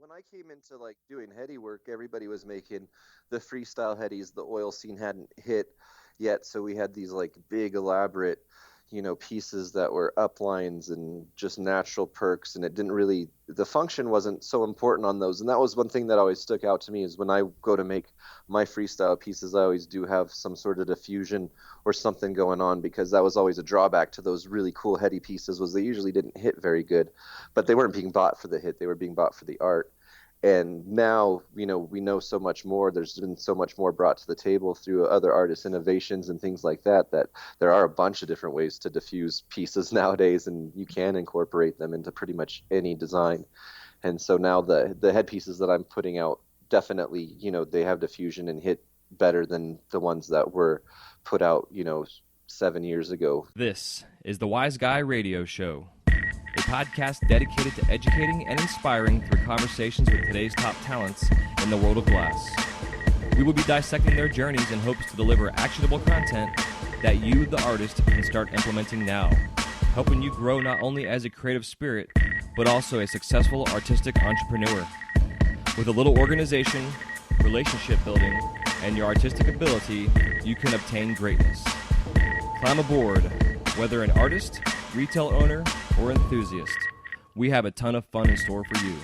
when I came into like doing heady work, everybody was making the freestyle headies. The oil scene hadn't hit yet, so we had these like big elaborate, pieces that were uplines and just natural perks, and it didn't really, the function wasn't so important on those. And that was one thing that always stuck out to me is when I go to make my freestyle pieces, I always do have some sort of diffusion or something going on, because that was always a drawback to those really cool heady pieces, was they usually didn't hit very good, but they weren't being bought for the hit, they were being bought for the art. And now, we know so much more. There's been so much more brought to the table through other artists' innovations and things like that, that there are a bunch of different ways to diffuse pieces nowadays, and you can incorporate them into pretty much any design. And so now the headpieces that I'm putting out, definitely, they have diffusion and hit better than the ones that were put out, 7 years ago. This is the Wise Guy Radio Show, a podcast dedicated to educating and inspiring through conversations with today's top talents in the world of glass. We will be dissecting their journeys in hopes to deliver actionable content that you, the artist, can start implementing now, helping you grow not only as a creative spirit, but also a successful artistic entrepreneur. With a little organization, relationship building, and your artistic ability, you can obtain greatness. Climb aboard, whether an artist, retail owner, or enthusiast. We have a ton of fun in store for you.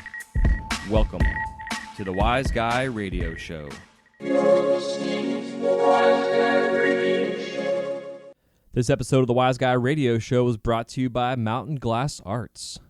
Welcome to the Wise Guy Radio Show. This episode of the Wise Guy Radio Show is brought to you by Mountain Glass Arts.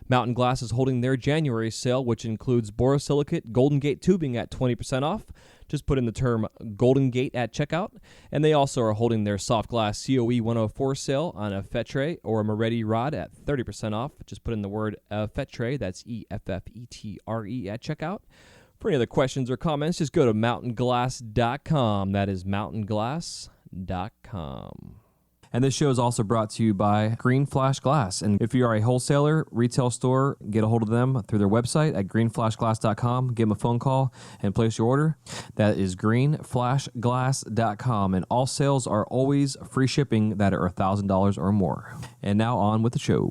Mountain Glass is holding their January sale, which includes borosilicate Golden Gate tubing at 20% off. Just put in the term Golden Gate at checkout. And they also are holding their soft glass COE 104 sale on a Fetre or a Moretti rod at 30% off. Just put in the word Fetre, that's EFFETRE at checkout. For any other questions or comments, just go to mountainglass.com. That is mountainglass.com. And this show is also brought to you by Green Flash Glass. And if you are a wholesaler, retail store, get a hold of them through their website at greenflashglass.com. Give them a phone call and place your order. That is greenflashglass.com. And all sales are always free shipping that are $1,000 or more. And now on with the show.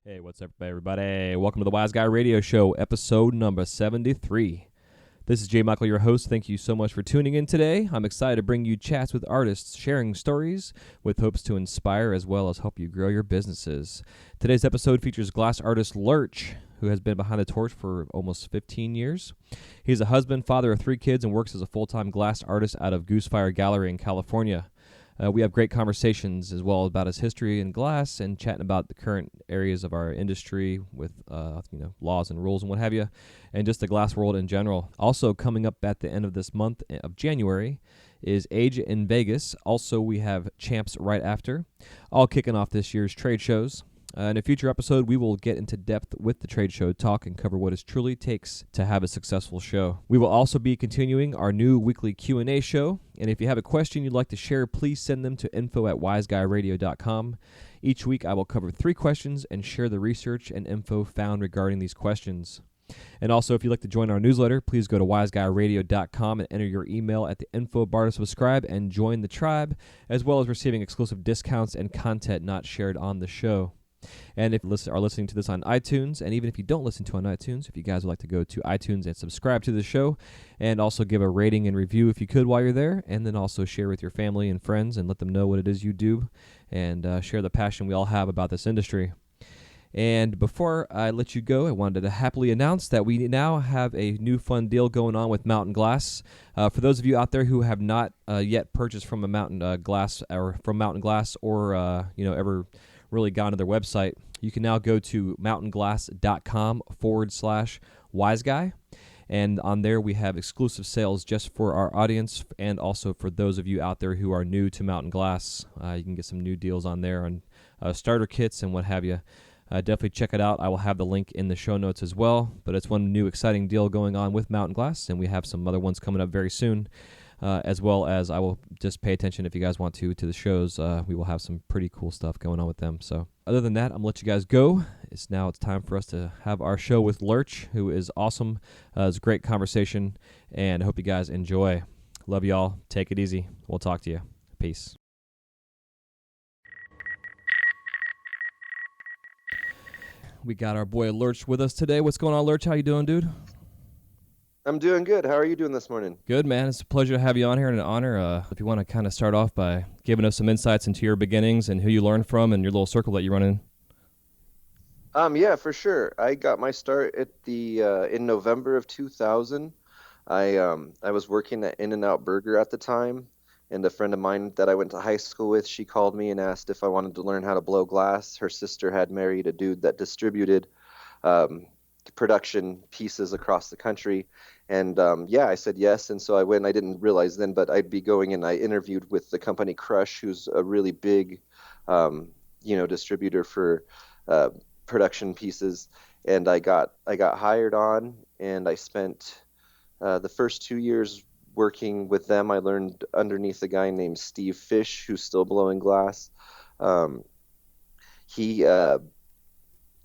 Hey, what's up, everybody? Welcome to the Wise Guy Radio Show, episode number 73. This is Jay Michael, your host. Thank you so much for tuning in today. I'm excited to bring you chats with artists sharing stories with hopes to inspire as well as help you grow your businesses. Today's episode features glass artist Lurch, who has been behind the torch for almost 15 years. He's a husband, father of 3 kids, and works as a full-time glass artist out of Goose Gallery in California. We have great conversations as well about his history in glass and chatting about the current areas of our industry with laws and rules and what have you, and just the glass world in general. Also coming up at the end of this month of January is Age in Vegas. Also, we have Champs right after, all kicking off this year's trade shows. In a future episode, we will get into depth with the trade show talk and cover what it truly takes to have a successful show. We will also be continuing our new weekly Q&A show, and if you have a question you'd like to share, please send them to info@wiseguyradio.com. Each week, I will cover 3 questions and share the research and info found regarding these questions. And also, if you'd like to join our newsletter, please go to wiseguyradio.com and enter your email at the info bar to subscribe and join the tribe, as well as receiving exclusive discounts and content not shared on the show. And if you are listening to this on iTunes, and even if you don't listen to on iTunes, if you guys would like to go to iTunes and subscribe to the show, and also give a rating and review if you could while you're there, and then also share with your family and friends and let them know what it is you do, and share the passion we all have about this industry. And before I let you go, I wanted to happily announce that we now have a new fun deal going on with Mountain Glass. For those of you out there who have not yet purchased from a Mountain Glass or ever really gone to their website, you can now go to mountainglass.com/wiseguy. And on there, we have exclusive sales just for our audience and also for those of you out there who are new to Mountain Glass. You can get some new deals on there on starter kits and what have you. Definitely check it out. I will have the link in the show notes as well. But it's one new exciting deal going on with Mountain Glass, and we have some other ones coming up very soon. As well as I will just pay attention if you guys want to the shows. We will have some pretty cool stuff going on with them. So other than that, I'm going to let you guys go. It's time for us to have our show with Lurch, who is awesome. It's a great conversation, and I hope you guys enjoy. Love y'all. Take it easy. We'll talk to you. Peace. We got our boy Lurch with us today. What's going on, Lurch? How you doing, dude? I'm doing good. How are you doing this morning? Good, man. It's a pleasure to have you on here and an honor. If you want to kind of start off by giving us some insights into your beginnings and who you learned from and your little circle that you run in. Yeah, for sure. I got my start at the in November of 2000. I was working at In-N-Out Burger at the time, and a friend of mine that I went to high school with, she called me and asked if I wanted to learn how to blow glass. Her sister had married a dude that distributed um, production pieces across the country. And yeah, I said yes. And so I went. I didn't realize then, but I'd be going and I interviewed with the company Crush, who's a really big, um, distributor for uh, production pieces. And I got hired on, and I spent the first 2 years working with them. I learned underneath a guy named Steve Fish, who's still blowing glass. Um, he uh,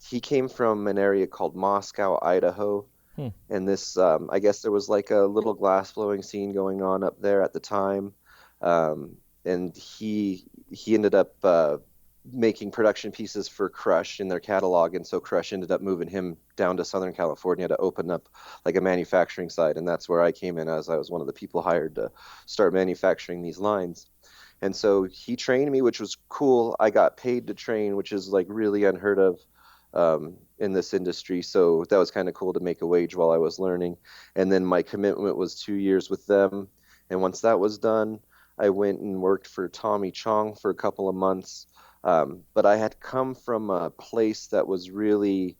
he came from an area called Moscow, Idaho, Hmm. and this I guess there was like a little glass blowing scene going on up there at the time, and he ended up making production pieces for Crush in their catalog, and so Crush ended up moving him down to Southern California to open up like a manufacturing site, and that's where I came in as I was one of the people hired to start manufacturing these lines. And so he trained me, which was cool. I got paid to train, which is like really unheard of in this industry. So that was kind of cool to make a wage while I was learning. And then my commitment was 2 years with them. And once that was done, I went and worked for Tommy Chong for a couple of months. But I had come from a place that was really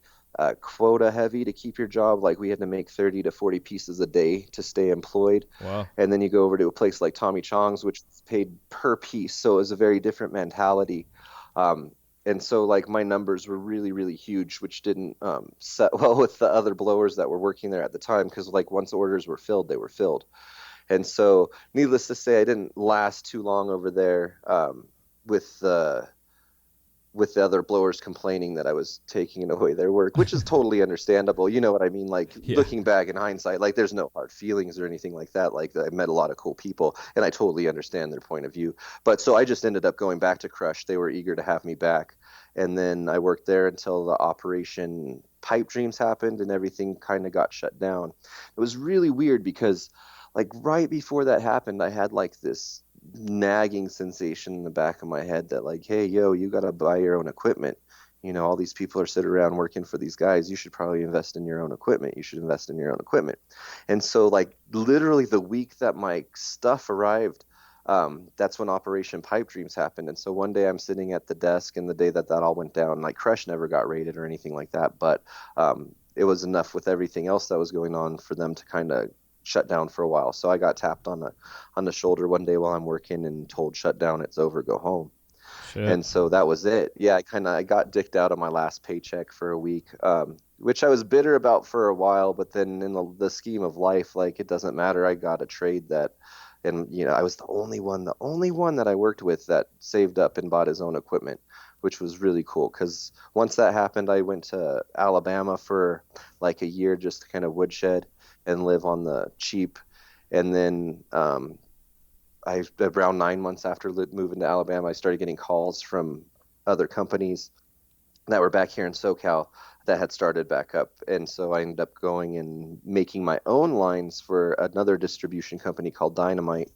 quota heavy to keep your job. Like we had to make 30 to 40 pieces a day to stay employed. Wow. And then you go over to a place like Tommy Chong's, which is paid per piece. So it was a very different mentality. Um, and so like my numbers were really, really huge, which didn't set well with the other blowers that were working there at the time. Because like once orders were filled, they were filled. And so needless to say, I didn't last too long over there with the with the other blowers complaining that I was taking away their work, which is totally understandable. You know what I mean? Like Yeah. looking back in hindsight, like there's no hard feelings or anything like that. Like I met a lot of cool people and I totally understand their point of view. But so I just ended up going back to Crush. They were eager to have me back. And then I worked there until the Operation Pipe Dreams happened and everything kind of got shut down. It was really weird because like right before that happened, I had like this nagging sensation in the back of my head that like, hey, yo, you got to buy your own equipment. All these people are sitting around working for these guys. You should probably invest in your own equipment. You should invest in your own equipment. And so like literally the week that my stuff arrived, that's when Operation Pipe Dreams happened. And so one day I'm sitting at the desk, and the day that that all went down, like Crush never got raided or anything like that, but it was enough with everything else that was going on for them to kind of shut down for a while. So I got tapped on the shoulder one day while I'm working and told, shut down, it's over, go home. Shit. And so that was it. Yeah, I got dicked out of my last paycheck for a week, which I was bitter about for a while. But then in the scheme of life, like it doesn't matter. I got a trade that, and I was the only one that I worked with that saved up and bought his own equipment, which was really cool. Because once that happened, I went to Alabama for like a year just to kind of woodshed and live on the cheap. And then around 9 months after moving to Alabama, I started getting calls from other companies that were back here in SoCal that had started back up. And so I ended up going and making my own lines for another distribution company called Dynamite.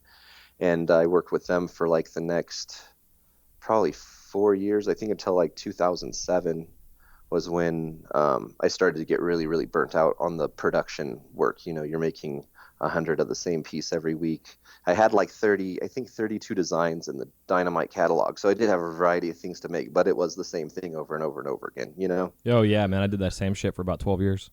And I worked with them for like the next probably 4 years, I think until like 2007 was when I started to get really, really burnt out on the production work. You're making 100 of the same piece every week. I had like 30, I think 32 designs in the Dynamite catalog. So I did have a variety of things to make, but it was the same thing over and over and over again. Oh yeah, man. I did that same shit for about 12 years.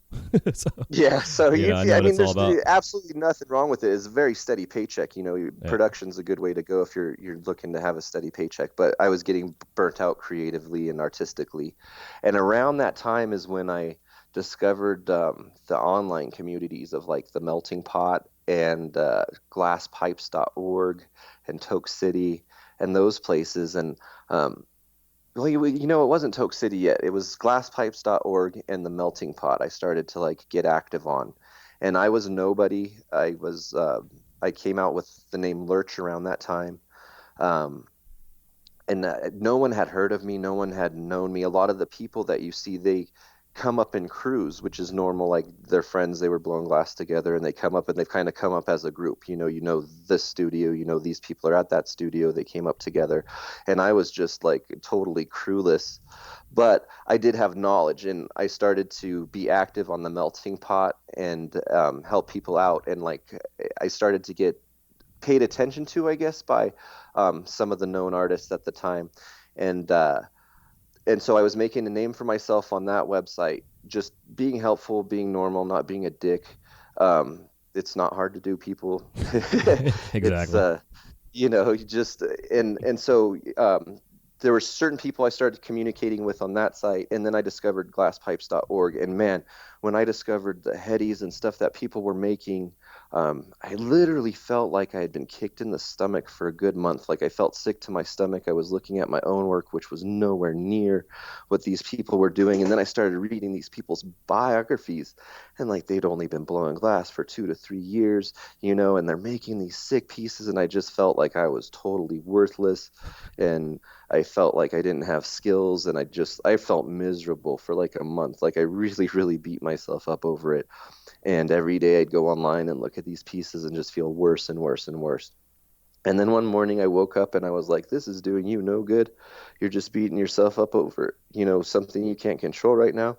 So Yeah, so I know I what mean, it's all there's about. absolutely nothing wrong with it. It's a very steady paycheck. Yeah. Production's a good way to go if you're looking to have a steady paycheck. But I was getting burnt out creatively and artistically, and around that time is when I discovered the online communities of like the Melting Pot and glasspipes.org and Toke City and those places. And well, it wasn't Toke City yet. It was glasspipes.org and the Melting Pot I started to like get active on. And I was nobody. I came out with the name Lurch around that time. Um, and no one had heard of me. No one had known me. A lot of the people that you see, come up in crews, which is normal. Like they're friends, they were blowing glass together, and they come up and they've kind of come up as a group. This studio, these people are at that studio. They came up together, and I was just like totally crewless. But I did have knowledge, and I started to be active on the melting pot and help people out. And like I started to get paid attention to, I guess, by some of the known artists at the time. And and so I was making a name for myself on that website, just being helpful, being normal, not being a dick. It's not hard to do, people. It's Exactly. you just and so there were certain people I started communicating with on that site, and then I discovered glasspipes.org. And man, when I discovered the headies and stuff that people were making, I literally felt like I had been kicked in the stomach for a good month. Like I felt sick to my stomach. I was looking at my own work, which was nowhere near what these people were doing. And then I started reading these people's biographies, and like they'd only been blowing glass for 2 to 3 years, and they're making these sick pieces. And I just felt like I was totally worthless. And I felt like I didn't have skills, and I felt miserable for like a month. Like I really, really beat myself up over it. And every day I'd go online and look at these pieces and just feel worse and worse and worse. And then one morning I woke up and I was like, this is doing you no good. You're just beating yourself up over, something you can't control right now.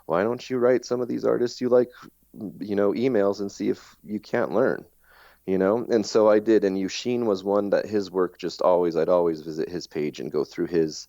Why don't you write some of these artists you like, emails and see if you can't learn? And so I did. And Yushin was one that his work I'd always visit his page and go through his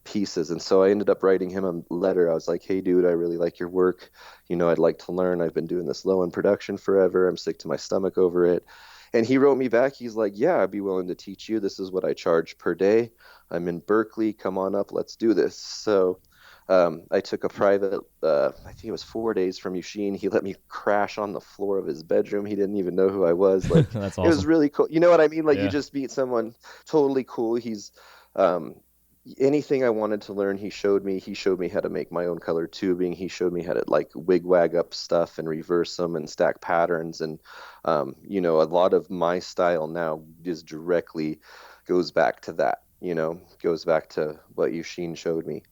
pieces. And so I ended up writing him a letter. I was like, hey, dude, I really like your work. I'd like to learn. I've been doing this low end production forever. I'm sick to my stomach over it. And he wrote me back. He's like, yeah, I'd be willing to teach you. This is what I charge per day. I'm in Berkeley. Come on up. Let's do this. So I took a private, I think it was 4 days from Eugene. He let me crash on the floor of his bedroom. He didn't even know who I was. Like, That's it was awesome. really cool. You know what I mean? Like, you Yeah. just meet someone totally cool. Um, anything I wanted to learn, he showed me. He showed me how to make my own color tubing. He showed me how to like wig-wag up stuff and reverse them and stack patterns. And, a lot of my style now is directly goes back to that, goes back to what Eugene showed me.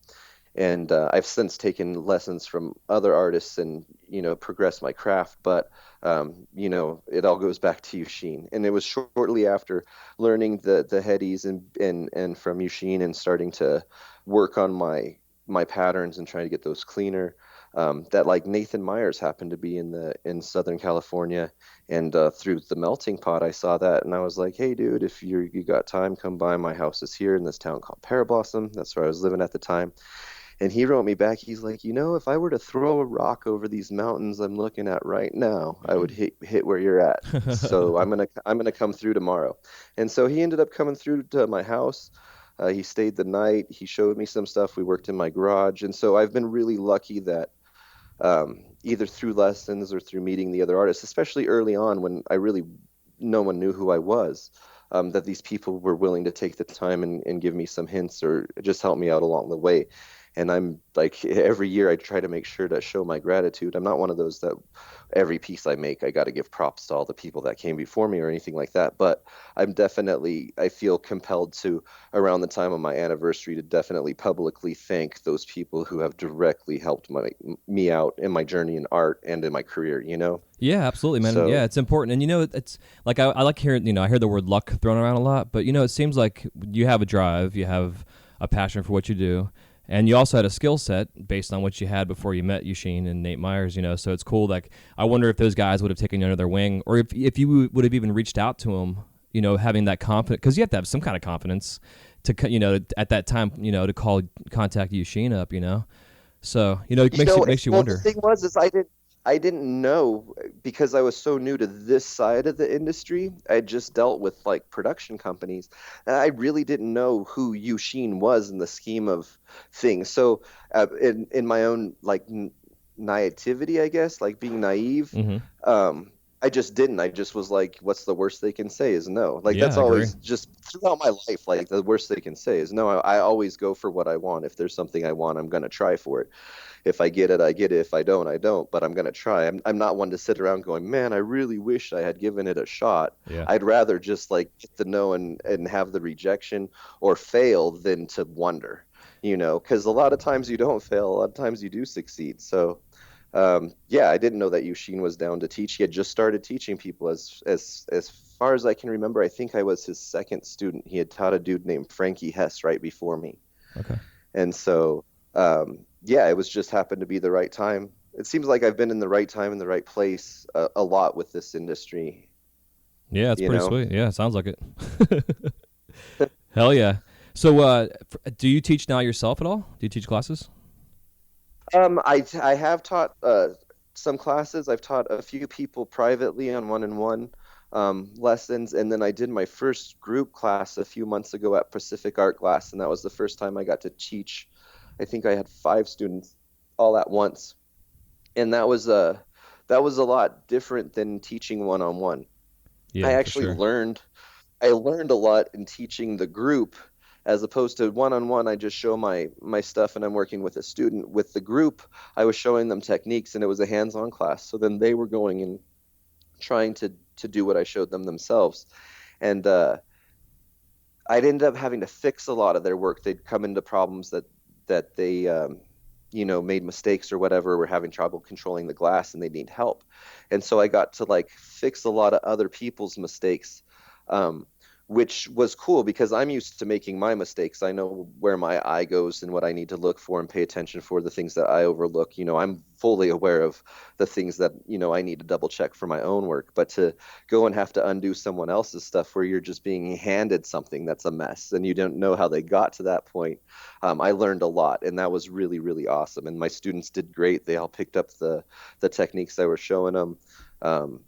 And I've since taken lessons from other artists and progressed my craft. But it all goes back to Yushin. And it was shortly after learning the headies and from Yushin and starting to work on my patterns and trying to get those cleaner. That like Nathan Myers happened to be in Southern California, and through the melting pot I saw that, and I was like, hey dude, if you got time, come by. My house is here in this town called Parablossom. That's where I was living at the time. And he wrote me back. He's like, if I were to throw a rock over these mountains I'm looking at right now, I would hit where you're at. So I'm gonna come through tomorrow. And so he ended up coming through to my house. He stayed the night. He showed me some stuff. We worked in my garage. And so I've been really lucky that either through lessons or through meeting the other artists, especially early on when no one knew who I was, that these people were willing to take the time and give me some hints or just help me out along the way. And I'm like, every year I try to make sure to show my gratitude. I'm not one of those that every piece I make, I got to give props to all the people that came before me or anything like that. But I feel compelled to, around the time of my anniversary, to definitely publicly thank those people who have directly helped me out in my journey in art and in my career. Yeah, absolutely, man. Yeah, So it's important. And it's like I like hearing, I hear the word luck thrown around a lot, but it seems like you have a drive, you have a passion for what you do, and you also had a skill set based on what you had before you met Yushin and Nate Myers, so it's cool. Like, I wonder if those guys would have taken you under their wing, or if you would have even reached out to them, having that confidence, because you have to have some kind of confidence to, at that time, to contact Yushin up. So, it makes you well, the wonder. thing was is I didn't know because I was so new to this side of the industry. I just dealt with like production companies, and I really didn't know who Yushin was in the scheme of things. So, in my own like naivety, I guess, like being naive, Hmm. I just didn't. I just was like, what's the worst they can say is no. Like Yeah, that's I agree. always just throughout my life. Like the worst they can say is no. I always go for what I want. If there's something I want, I'm gonna try for it. If I get it, I get it. If I don't, I don't. But I'm gonna try. I'm not one to sit around going, man, I really wish I had given it a shot. Yeah. I'd rather just like get the no and have the rejection or fail than to wonder. because a lot of times you don't fail, a lot of times you do succeed. So, yeah, I didn't know that Eugene was down to teach. He had just started teaching people as far as I can remember. I think I was his second student. He had taught a dude named Frankie Hess right before me. Okay. And so, yeah, it was just happened to be the right time. It seems like I've been in the right time in the right place a lot with this industry, Yeah, it's you pretty know? sweet. Yeah, it sounds like it. Hell yeah. So, do you teach now yourself at all? Do you teach classes? I have taught some classes. I've taught a few people privately on one-on-one lessons, and then I did my first group class a few months ago at Pacific Art Class, and that was the first time I got to teach. I think I had 5 students all at once, and that was a lot different than teaching one-on-one. I Yeah, for actually sure. learned I learned a lot in teaching the group as opposed to one-on-one. I just show my stuff and I'm working with a student. With the group, I was showing them techniques and it was a hands-on class. So then they were going and trying to do what I showed them themselves. And I'd end up having to fix a lot of their work. They'd come into problems that they made mistakes or whatever, were having trouble controlling the glass and they need help. And so I got to like fix a lot of other people's mistakes, um, which was cool because I'm used to making my mistakes. I know where my eye goes and what I need to look for and pay attention for, the things that I overlook. I'm fully aware of the things that, I need to double check for my own work. But to go and have to undo someone else's stuff where you're just being handed something that's a mess and you don't know how they got to that point, I learned a lot, and that was really, really awesome. And my students did great. They all picked up the techniques I was showing them. Um,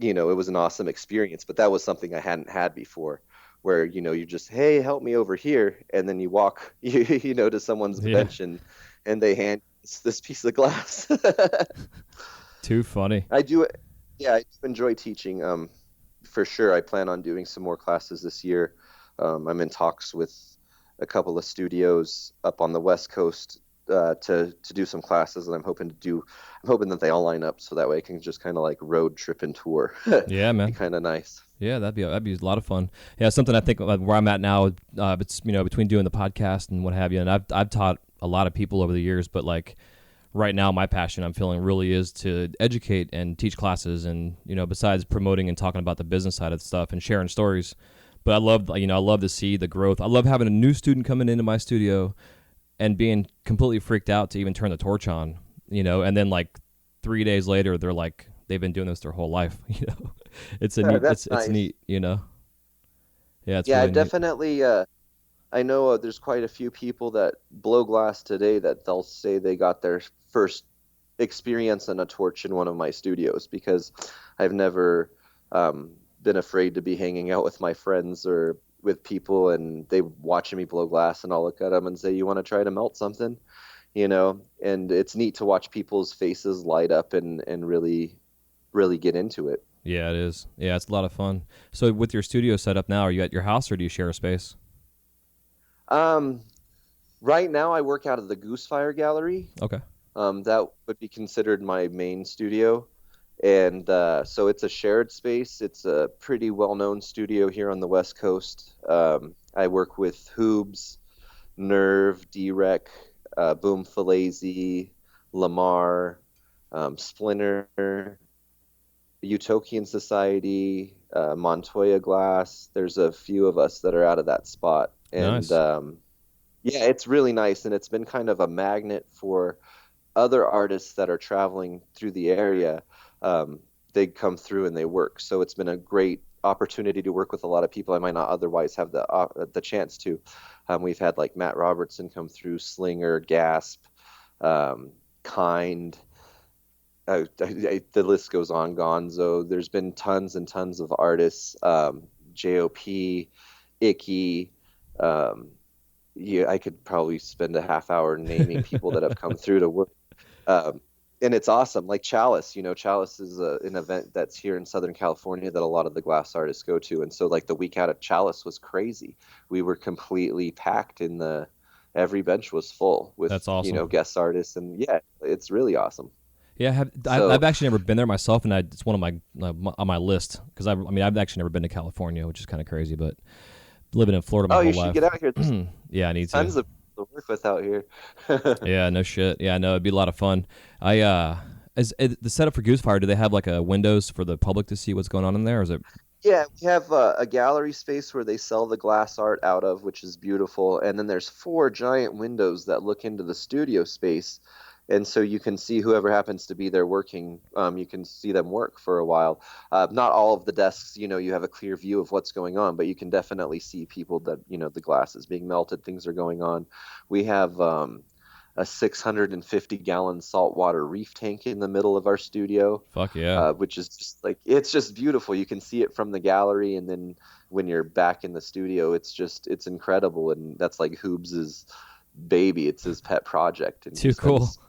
it was an awesome experience, but that was something I hadn't had before, where you just, hey, help me over here, and then you walk to someone's Yeah. bench and they hand this piece of glass. Too funny. I do, yeah, I do enjoy teaching. For sure, I plan on doing some more classes this year. I'm in talks with a couple of studios up on the West Coast to do some classes, and I'm hoping that they all line up so that way I can just kind of like road trip and tour. Yeah, Be man. kind of nice. Yeah, that'd be a lot of fun. Yeah, something I think like where I'm at now. It's between doing the podcast and what have you, and I've taught a lot of people over the years, but like right now, my passion I'm feeling really is to educate and teach classes, and besides promoting and talking about the business side of stuff and sharing stories. But I love to see the growth. I love having a new student coming into my studio and being completely freaked out to even turn the torch on, and then like 3 days later, they're like they've been doing this their whole life. It's a neat. That's It's nice. neat. Yeah, it's Yeah, really I've neat. definitely. I know there's quite a few people that blow glass today that they'll say they got their first experience on a torch in one of my studios because I've never been afraid to be hanging out with my friends or with people and they watching me blow glass and I'll look at them and say, "You want to try to melt something?" And it's neat to watch people's faces light up and really, really get into it. Yeah, it is. Yeah, it's a lot of fun. So with your studio set up now, are you at your house or do you share a space? Um, right now I work out of the Goose Fire Gallery. Okay. That would be considered my main studio. And so it's a shared space. It's a pretty well-known studio here on the West Coast. I work with Hoobs, Nerve, D-Rec, Boom Falaise, Lamar, Splinter, Utopian Society, Montoya Glass. There's a few of us that are out of that spot. And Nice. yeah, it's really nice. And it's been kind of a magnet for other artists that are traveling through the area. Um, they come through and they work. So it's been a great opportunity to work with a lot of people I might not otherwise have the chance to. We've had like Matt Robertson come through, Slinger, Gasp, Kind. The list goes on. Gonzo. There's been tons and tons of artists. JOP, Icky. Um, yeah, I could probably spend a half hour naming people that have come through to work. Um, and it's awesome. Like Chalice, Chalice is an event that's here in Southern California that a lot of the glass artists go to. And so like the week out at Chalice was crazy. We were completely packed every bench was full with, That's awesome. guest artists. And yeah, it's really awesome. Yeah, I've So, actually never been there myself, and it's one of my on my list because I've actually never been to California, which is kind of crazy, but living in Florida my oh, you whole should life. get out here. There's Yeah, I need tons to. of to work with out here. Yeah, no shit. Yeah, no, it'd be a lot of fun. I the setup for Goose Fire. Do they have like a windows for the public to see what's going on in there? Or is it Yeah, we have a gallery space where they sell the glass art out of, which is beautiful. And then there's four giant windows that look into the studio space. And so you can see whoever happens to be there working, you can see them work for a while. Not all of the desks, you have a clear view of what's going on, but you can definitely see people that, the glass is being melted, things are going on. We have a 650-gallon saltwater reef tank in the middle of our studio, fuck yeah? which is just like it's just beautiful. You can see it from the gallery, and then when you're back in the studio, it's incredible. And that's like Hoobs's baby. It's his pet project, and he Too cool. spends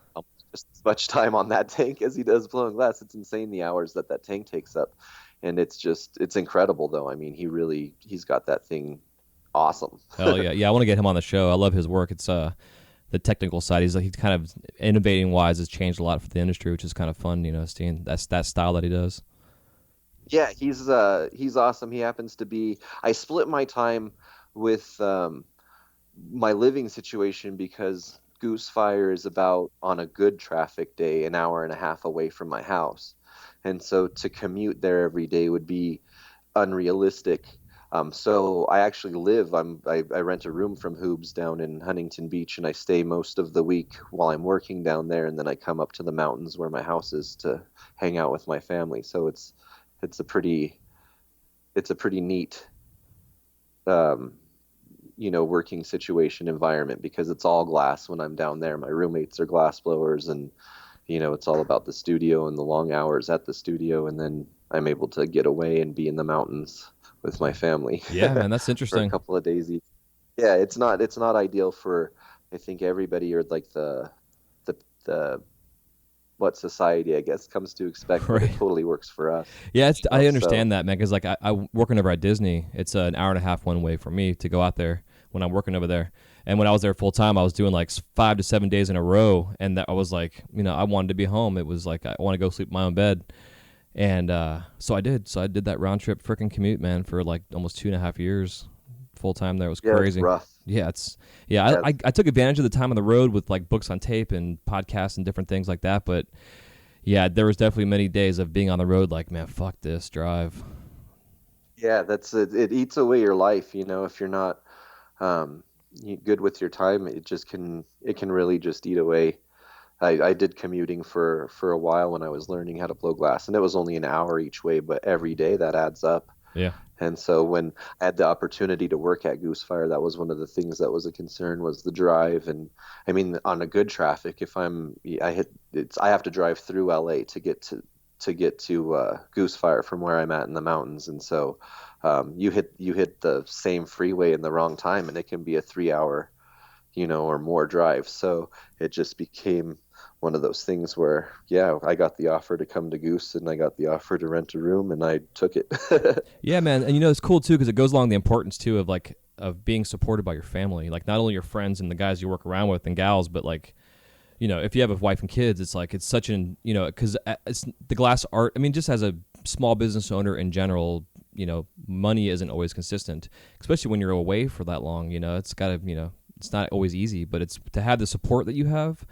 just as much time on that tank as he does blowing glass. It's insane the hours that tank takes up, and it's incredible though. I mean, he's got that thing awesome. Hell yeah, yeah. I want to get him on the show. I love his work. It's the technical side. He's kind of innovating wise has changed a lot for the industry, which is kind of fun. Seeing that style that he does. Yeah, he's awesome. He happens to be. I split my time with my living situation because Goose Fire is about on a good traffic day an hour and a half away from my house, and so to commute there every day would be unrealistic. So I actually I rent a room from Hoobs down in Huntington Beach, and I stay most of the week while I'm working down there, and then I come up to the mountains where my house is to hang out with my family. So it's a pretty it's a pretty neat um, working situation environment because it's all glass when I'm down there. My roommates are glass blowers, and it's all about the studio and the long hours at the studio, and then I'm able to get away and be in the mountains with my family Yeah, man, that's for a interesting. couple of days each. Yeah, it's not ideal for I think everybody or like the what society I guess comes to expect, but it Right. totally works for us. Yeah, I So understand that, man. Because like I working over at Disney, it's an hour and a half one way for me to go out there when I'm working over there. And when I was there full time, I was doing like 5 to 7 days in a row, and that I was like, I wanted to be home. It was like I want to go sleep in my own bed, and so I did. So I did that round trip freaking commute, man, for like almost 2.5 years full time there. It was yeah, it's crazy. rough. Yeah, yeah. Yeah, I took advantage of the time on the road with like books on tape and podcasts and different things like that, but yeah, there was definitely many days of being on the road like, man, fuck this drive. yeah, that's it. It eats away your life, if you're not um, good with your time. It can really just eat away. I did commuting for a while when I was learning how to blow glass, and it was only an hour each way, but every day that adds up. Yeah. And so when I had the opportunity to work at Goose Fire, that was one of the things that was a concern was the drive. And I mean, on a good traffic, if I have to drive through LA to get to Goose Fire from where I'm at in the mountains. And so you hit the same freeway in the wrong time, and it can be a 3 hour, or more drive. So it just became one of those things where, yeah, I got the offer to come to Goose and I got the offer to rent a room and I took it. Yeah, man. And it's cool too because it goes along the importance too of like of being supported by your family, like not only your friends and the guys you work around with and gals, but like if you have a wife and kids, it's like it's such an because it's the glass art. I mean, just as a small business owner in general, money isn't always consistent, especially when you're away for that long. It's got to it's not always easy, but it's to have the support that you have.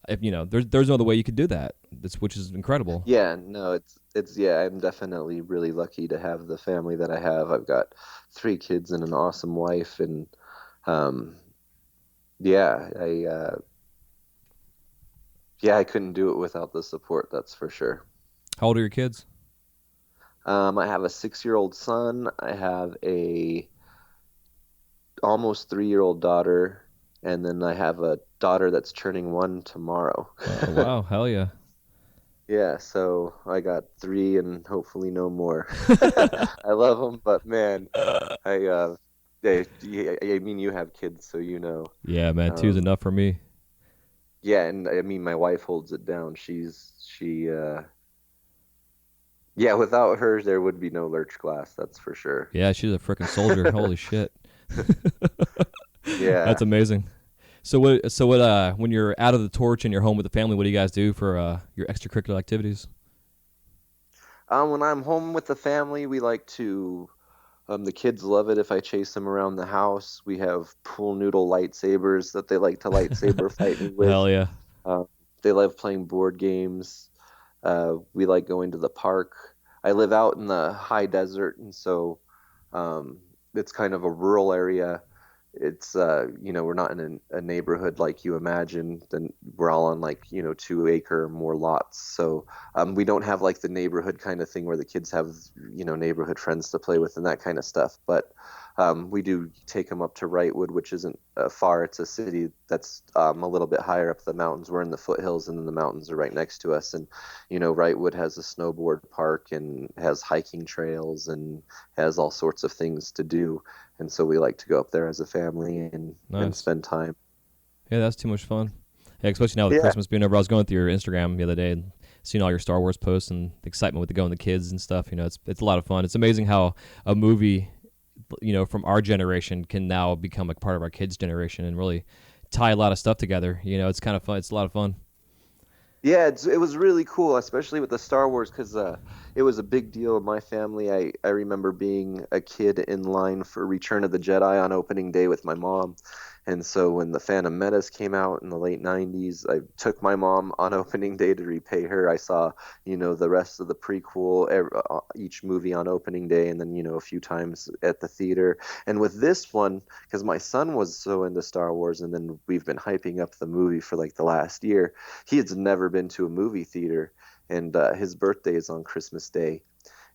If there's no other way you could do that. Which is incredible. Yeah, no, yeah, I'm definitely really lucky to have the family that I have. I've got three kids and an awesome wife, and um, yeah, I couldn't do it without the support, that's for sure. How old are your kids? I have a 6-year-old son. I have a almost 3-year-old daughter, and then I have a daughter that's turning one tomorrow. Oh wow, hell yeah. Yeah, so I got three and hopefully no more. I love them, but man, I I mean you have kids, so Yeah, man, two's Um, enough for me. yeah, and I mean my wife holds it down. Yeah, without her there would be no Lurch glass, that's for sure. Yeah, she's a freaking soldier. Holy shit. That's Yeah. amazing. So what when you're out of the torch and you're home with the family, what do you guys do for your extracurricular activities? When I'm home with the family, we like to The kids love it if I chase them around the house. We have pool noodle lightsabers that they like to lightsaber fight me with. Hell yeah. Uh, they love playing board games. We like going to the park. I live out in the high desert, and so um, it's kind of a rural area. It's we're not in a neighborhood like you imagine. Then we're all on like 2 acre or more lots. So we don't have like the neighborhood kind of thing where the kids have neighborhood friends to play with and that kind of stuff. But we do take them up to Wrightwood, which isn't far. It's a city that's a little bit higher up the mountains. We're in the foothills, and then the mountains are right next to us. And Wrightwood has a snowboard park and has hiking trails and has all sorts of things to do. And so we like to go up there as a family and Nice. spend time. Yeah, that's too much fun. Yeah, especially now with Yeah, Christmas being over. I was going through your Instagram the other day and seeing all your Star Wars posts and the excitement with the going the kids and stuff. It's a lot of fun. It's amazing how a movie, from our generation can now become like part of our kids' generation and really tie a lot of stuff together. It's kind of fun. It's a lot of fun. yeah, it was really cool, especially with the Star Wars, because it was a big deal in my family. I remember being a kid in line for Return of the Jedi on opening day with my mom. And so when the Phantom Menace came out in the late 90s, I took my mom on opening day to repay her. I saw, the rest of the prequel, each movie on opening day, and then, a few times at the theater. And with this one, because my son was so into Star Wars, and then we've been hyping up the movie for like the last year, he had never been to a movie theater, and his birthday is on Christmas Day.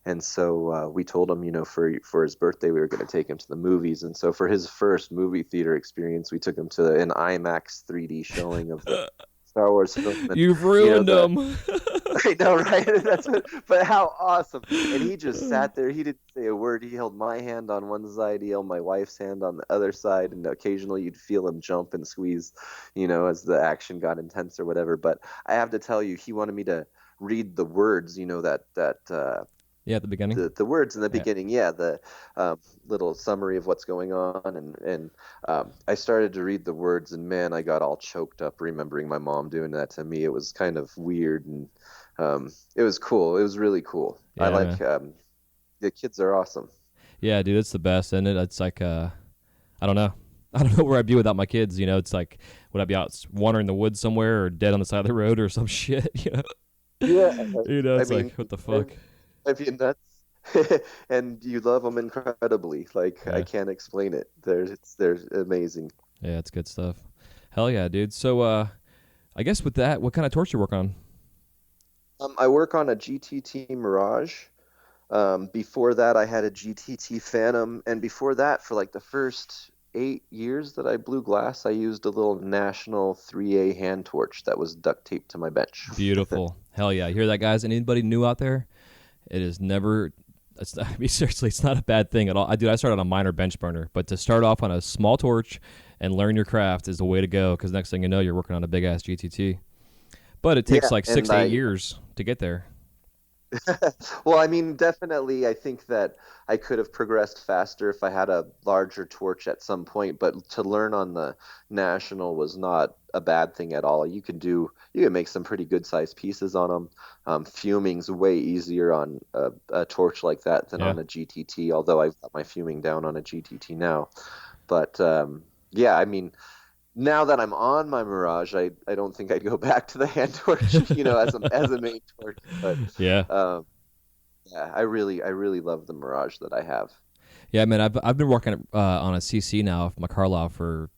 And so we told him, for his birthday, we were going to take him to the movies. And so for his first movie theater experience, we took him to an IMAX 3D showing of the Star Wars film. And, You've ruined the them. I know, right? But how awesome! And he just sat there. He didn't say a word. He held my hand on one side. He held my wife's hand on the other side. And occasionally, you'd feel him jump and squeeze, as the action got intense or whatever. But I have to tell you, he wanted me to read the words. That Yeah, at the beginning. the words in the Yeah. beginning, yeah, the little summary of what's going on, and I started to read the words, and man, I got all choked up remembering my mom doing that to me. It was kind of weird, and it was cool. It was really cool. I Yeah, man. like the kids are awesome. Yeah, dude, it's the best, and it's like I don't know. I don't know where I'd be without my kids. It's like would I be out wandering the woods somewhere or dead on the side of the road or some shit? Yeah, I It's like mean, what the and fuck? I mean that's and you love them incredibly. Like I Yeah, can't explain it. They're amazing. yeah, it's good stuff. Hell yeah, dude. So I guess with that, what kind of torch you work on? I work on a GTT Mirage. Before that, I had a GTT Phantom, and before that, for like the first 8 years that I blew glass, I used a little National 3A hand torch that was duct taped to my bench. Beautiful. Hell yeah. You hear that, guys? Anybody new out there? It is never. It's not, I mean, seriously, it's not a bad thing at all. I started on a minor bench burner, but to start off on a small torch and learn your craft is the way to go. Because next thing you know, you're working on a big ass GTT. But it takes Yeah, like six and to eight I years to get there. well, I mean, definitely, I think that I could have progressed faster if I had a larger torch at some point, but to learn on the National was not a bad thing at all. You can make some pretty good sized pieces on them. Fuming's way easier on a torch like that than Yeah. on a GTT, although I've got my fuming down on a GTT now. But yeah, I mean, now that I'm on my Mirage, I don't think I'd go back to the hand torch, as a main torch. But Yeah. um, yeah, I really love the Mirage that I have. Yeah, man. I've been working on a CC now, my Carlisle, for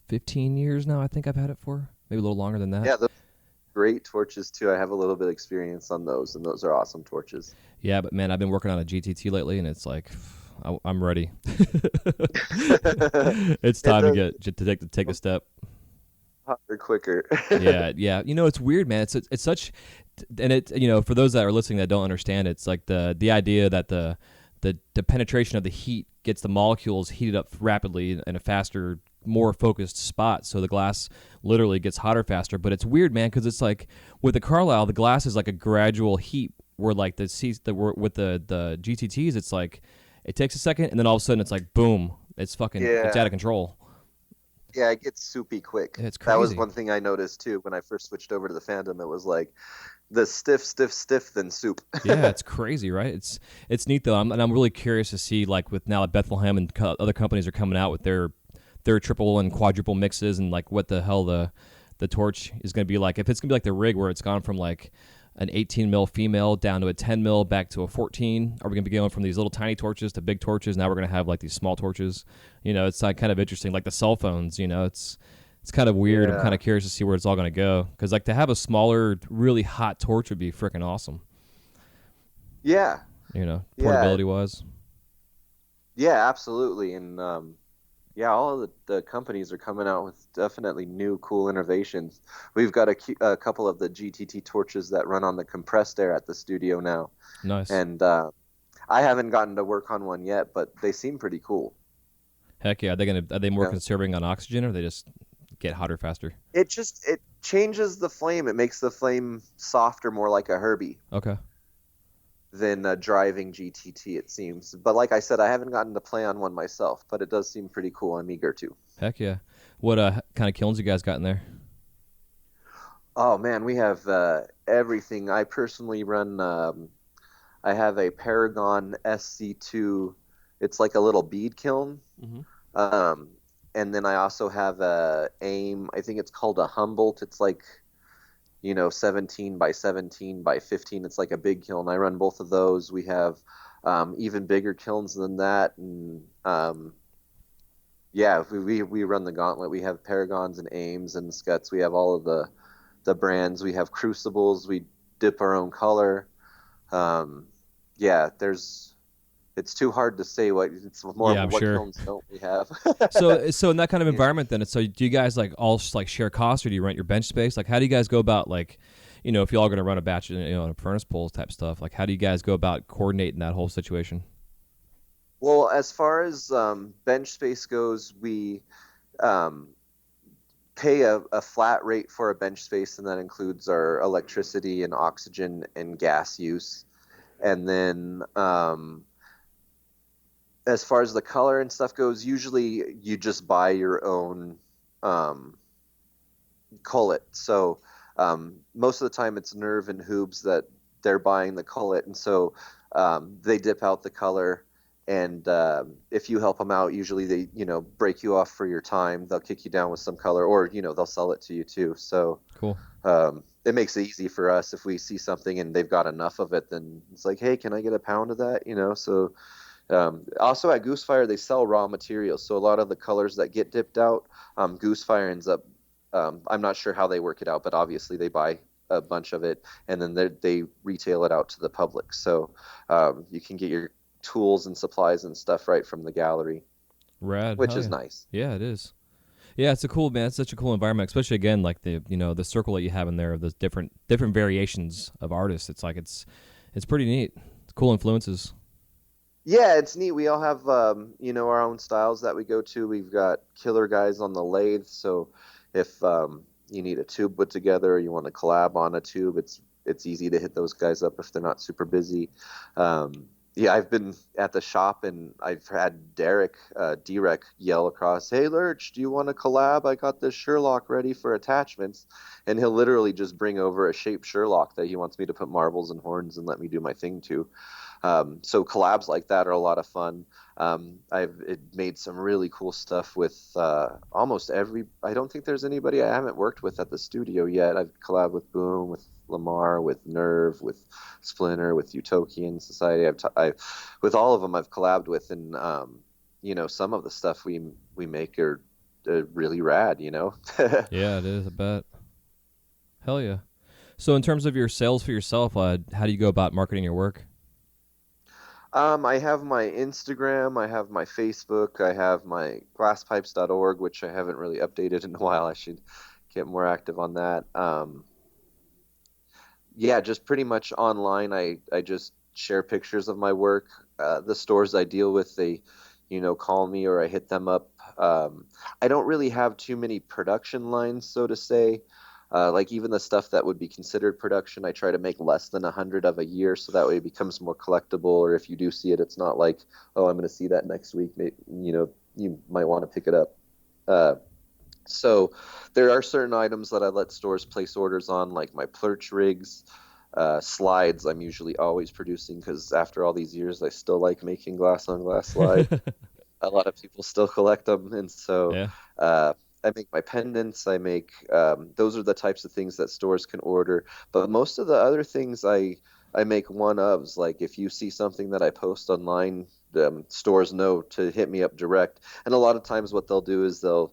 15 years now. I think I've had it for maybe a little longer than that. Yeah, those are great torches too. I have a little bit of experience on those, and those are awesome torches. Yeah, but man, I've been working on a GTT lately, and it's like I'm ready. It's It time to does get to take the step. hotter quicker. Yeah, yeah. It's weird, man. It's such, and for those that are listening that don't understand, it's like the idea that the penetration of the heat gets the molecules heated up rapidly in a faster, more focused spot, so the glass literally gets hotter faster. But it's weird, man, because it's like with the Carlisle, the glass is like a gradual heat. Where like with the GTTs, it's like it takes a second, and then all of a sudden it's like boom, it's fucking it's Yeah. out of control. Yeah, it gets soupy quick. It's That was crazy. one thing I noticed too when I first switched over to the fandom. It was like the stiff, stiff, stiff, then soup. Yeah, it's crazy, right? It's neat though, and I'm really curious to see like with now that Bethlehem and other companies are coming out with their triple and quadruple mixes, and like what the hell the torch is going to be like. If it's going to be like the rig where it's gone from like an 18 mil female down to a 10 mil back to a 14, are we going to be going from these little tiny torches to big torches? Now we're going to have like these small torches. It's like kind of interesting, like the cell phones. It's kind of weird. I'm kind Yeah. of curious to see where it's all going to go because like to have a smaller, really hot torch would be freaking awesome. Yeah. Yeah. Portability wise. Yeah, absolutely. And yeah, all of the companies are coming out with definitely new cool innovations. We've got a couple of the GTT torches that run on the compressed air at the studio now. Nice. And I haven't gotten to work on one yet, but they seem pretty cool. Heck yeah. Are they more Yeah. conserving on oxygen or they just get hotter faster? It changes the flame. It makes the flame softer, more like a Herbie Okay. than a driving GTT, it seems. But like I said, I haven't gotten to play on one myself, but it does seem pretty cool. I'm eager to. Heck yeah. What kind of kilns you guys got in there? Oh man, we have everything. I personally run. I have a Paragon SC2. It's like a little bead kiln. Hmm. Um, and then I also have a AIM. I think it's called a Humboldt. It's like 17 by 17 by 15. It's like a big kiln. I run both of those. We have even bigger kilns than that, and yeah, we run the gauntlet. We have Paragons and Aims and Scuts. We have all of the brands. We have Crucibles. We dip our own color. Um, yeah, it's too hard to say what it's more Yeah, I'm what sure. kilns don't we have. So in that kind of Yeah. environment, then, so do you guys like all like share costs, or do you rent your bench space? Like, how do you guys go about like, if you all going to run a batch, in a furnace pulls type stuff? Like, how do you guys go about coordinating that whole situation? Well, as far as bench space goes, we um, pay a flat rate for a bench space, and that includes our electricity and oxygen and gas use. And then as far as the color and stuff goes, usually you just buy your own um, cullet. So most of the time it's Nerve and Hoobs that they're buying the cullet, and so they dip out the color. And if you help them out, usually they break you off for your time. They'll kick you down with some color, or they'll sell it to you too. So Cool. it makes it easy for us if we see something and they've got enough of it. Then it's like, hey, can I get a pound of that? So also at Goosefire, they sell raw materials. So a lot of the colors that get dipped out, Goosefire ends up, I'm not sure how they work it out, but obviously they buy a bunch of it and then they retail it out to the public. So you can get your tools and supplies and stuff right from the gallery, Rad. which Hell is yeah. nice. Yeah, it is. Yeah, it's a cool man. It's such a cool environment, especially again like the circle that you have in there of those different variations of artists. It's like it's pretty neat. It's cool influences. Yeah, it's neat. We all have, our own styles that we go to. We've got killer guys on the lathe. So if you need a tube put together or you want to collab on a tube, it's easy to hit those guys up if they're not super busy. Yeah, I've been at the shop and I've had Derek, Derek yell across, "Hey, Lurch, do you want to collab? I got this Sherlock ready for attachments." And he'll literally just bring over a shaped Sherlock that he wants me to put marbles and horns and let me do my thing to. So collabs like that are a lot of fun. I've made some really cool stuff with almost every. I don't think there's anybody I haven't worked with at the studio yet. I've collabed with Boom, with Lamar, with Nerve, with Splinter, with Utopian Society. With all of them I've collabed with, and some of the stuff we make are really rad. Yeah, it is. I bet. Hell yeah. So in terms of your sales for yourself, how do you go about marketing your work? I have my Instagram, I have my Facebook, I have my glasspipes.org, which I haven't really updated in a while. I should get more active on that. Yeah, just pretty much online. I just share pictures of my work. The stores I deal with, they, call me or I hit them up. I don't really have too many production lines, so to say. Like even the stuff that would be considered production, I try to make less than 100 of a year, so that way it becomes more collectible. Or if you do see it, it's not like, oh, I'm going to see that next week. You might want to pick it up. Uh, So there are certain items that I let stores place orders on, like my Lurch rigs, slides. I'm usually always producing because after all these years, I still like making glass on glass slide. A lot of people still collect them, and so Yeah. uh, I make my pendants. I make those are the types of things that stores can order. But most of the other things I make one ofs. Like if you see something that I post online, stores know to hit me up direct. And a lot of times, what they'll do is they'll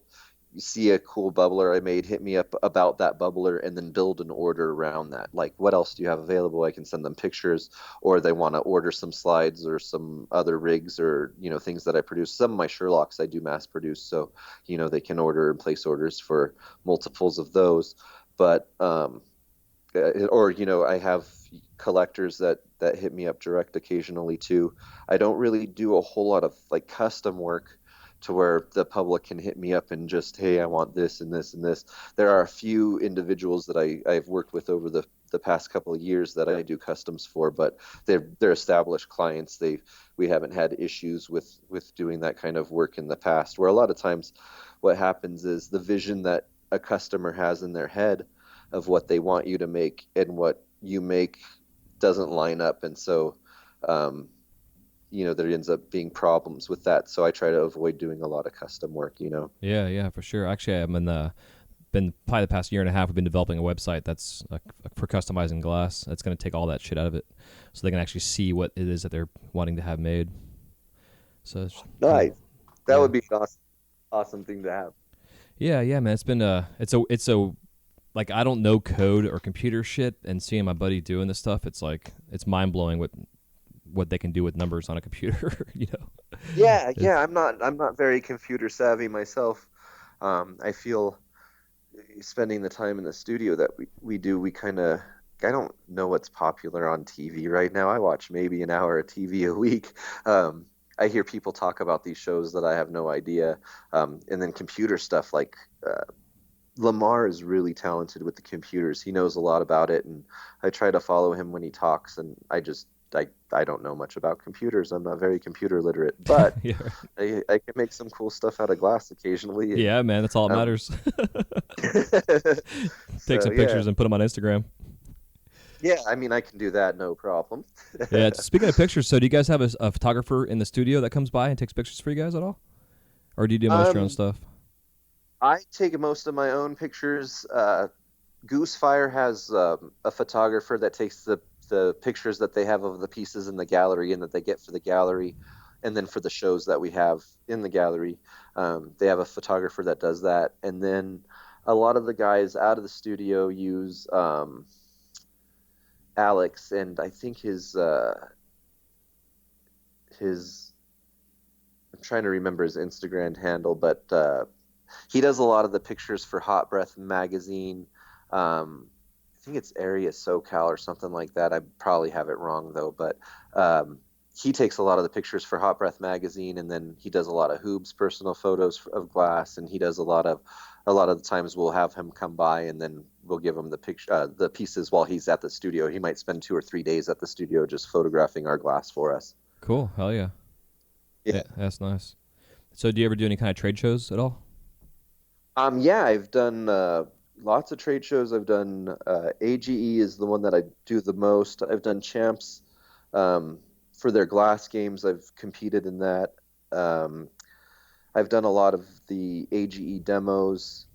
see a cool bubbler I made, hit me up about that bubbler, and then build an order around that. Like, what else do you have available? I can send them pictures, or they want to order some slides or some other rigs or, things that I produce. Some of my Sherlocks I do mass produce, so, they can order and place orders for multiples of those. But, or, I have collectors that hit me up direct occasionally too. I don't really do a whole lot of like custom work to where the public can hit me up and just, hey, I want this and this and this. There are a few individuals that I've worked with over the past couple of years that I do customs for, but they're established clients. We haven't had issues with doing that kind of work in the past, where a lot of times what happens is the vision that a customer has in their head of what they want you to make and what you make doesn't line up. And so um, there ends up being problems with that. So I try to avoid doing a lot of custom work. Yeah, yeah, for sure. Actually, I'm in the been probably the past year and a half. We've been developing a website that's for customizing glass. That's going to take all that shit out of it, so they can actually see what it is that they're wanting to have made. So it's Nice. That yeah, would be an awesome thing to have. yeah, yeah, man. It's been it's a like I don't know code or computer shit, and seeing my buddy doing this stuff, it's mind blowing what they can do with numbers on a computer. Yeah, It's, yeah. I'm not very computer savvy myself. I feel spending the time in the studio that we do, we kind of, I don't know what's popular on TV right now. I watch maybe an hour of TV a week. I hear people talk about these shows that I have no idea. And then computer stuff like Lamar is really talented with the computers. He knows a lot about it, and I try to follow him when he talks. And I don't know much about computers. I'm not very computer literate, but yeah, I can make some cool stuff out of glass occasionally. And yeah, man. That's all that um, matters. Take so some yeah, pictures and put them on Instagram. yeah. I mean, I can do that, no problem. Yeah. Speaking of pictures, so do you guys have a photographer in the studio that comes by and takes pictures for you guys at all, or do you do most of your own um, stuff? I take most of my own pictures. Goose has a photographer that takes the pictures that they have of the pieces in the gallery and that they get for the gallery, and then for the shows that we have in the gallery, they have a photographer that does that. And then a lot of the guys out of the studio use Alex, and I think his I'm trying to remember his Instagram handle, but he does a lot of the pictures for Hot Breath magazine. I think it's Area SoCal or something like that. I probably have it wrong though, but he takes a lot of the pictures for Hot Breath magazine, and then he does a lot of Hoob's personal photos of glass, and he does a lot of the times we'll have him come by, and then we'll give him the pieces while he's at the studio. He might spend 2 or 3 days at the studio just photographing our glass for us. Cool. Hell yeah. Yeah. Yeah, that's nice. So do you ever do any kind of trade shows at all? Yeah, I've done lots of trade shows. I've done AGE is the one that I do the most. I've done champs um, for their glass games. I've competed in that. Um, I've done a lot of the AGE demos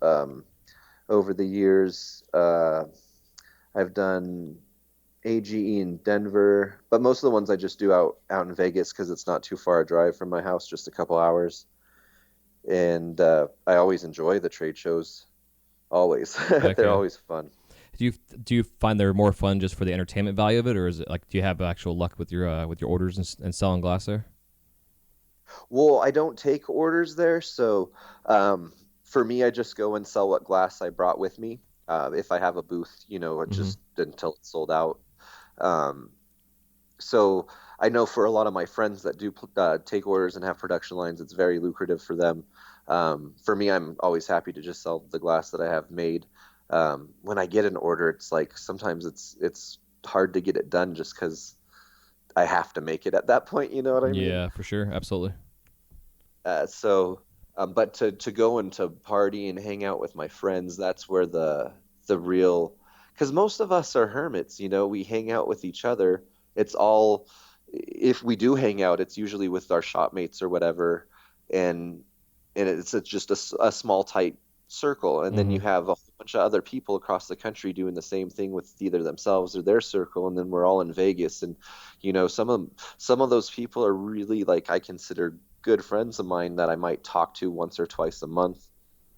over the years. I've done AGE in Denver, but most of the ones I just do out in Vegas because it's not too far a drive from my house, just a couple hours. And I always enjoy the trade shows. Always, Heck they're yeah. always fun. Do you find they're more fun just for the entertainment value of it, or is it like do you have actual luck with your orders and selling glass there? Well, I don't take orders there, so for me, I just go and sell what glass I brought with me. If I have a booth, Hmm. just until it's sold out. Um, so I know for a lot of my friends that do take orders and have production lines, it's very lucrative for them. For me, I'm always happy to just sell the glass that I have made. When I get an order, it's like sometimes it's hard to get it done just because I have to make it at that point. You know what I mean? Yeah, for sure, absolutely. So. But to go and to party and hang out with my friends, that's where the real, because most of us are hermits, we hang out with each other. It's all, if we do hang out, it's usually with our shop mates or whatever, and it's just a small tight circle, and then you Mm-hmm. have a whole bunch of other people across the country doing the same thing with either themselves or their circle, and then we're all in Vegas, and some of those people are really, like, I consider good friends of mine that I might talk to once or twice a month.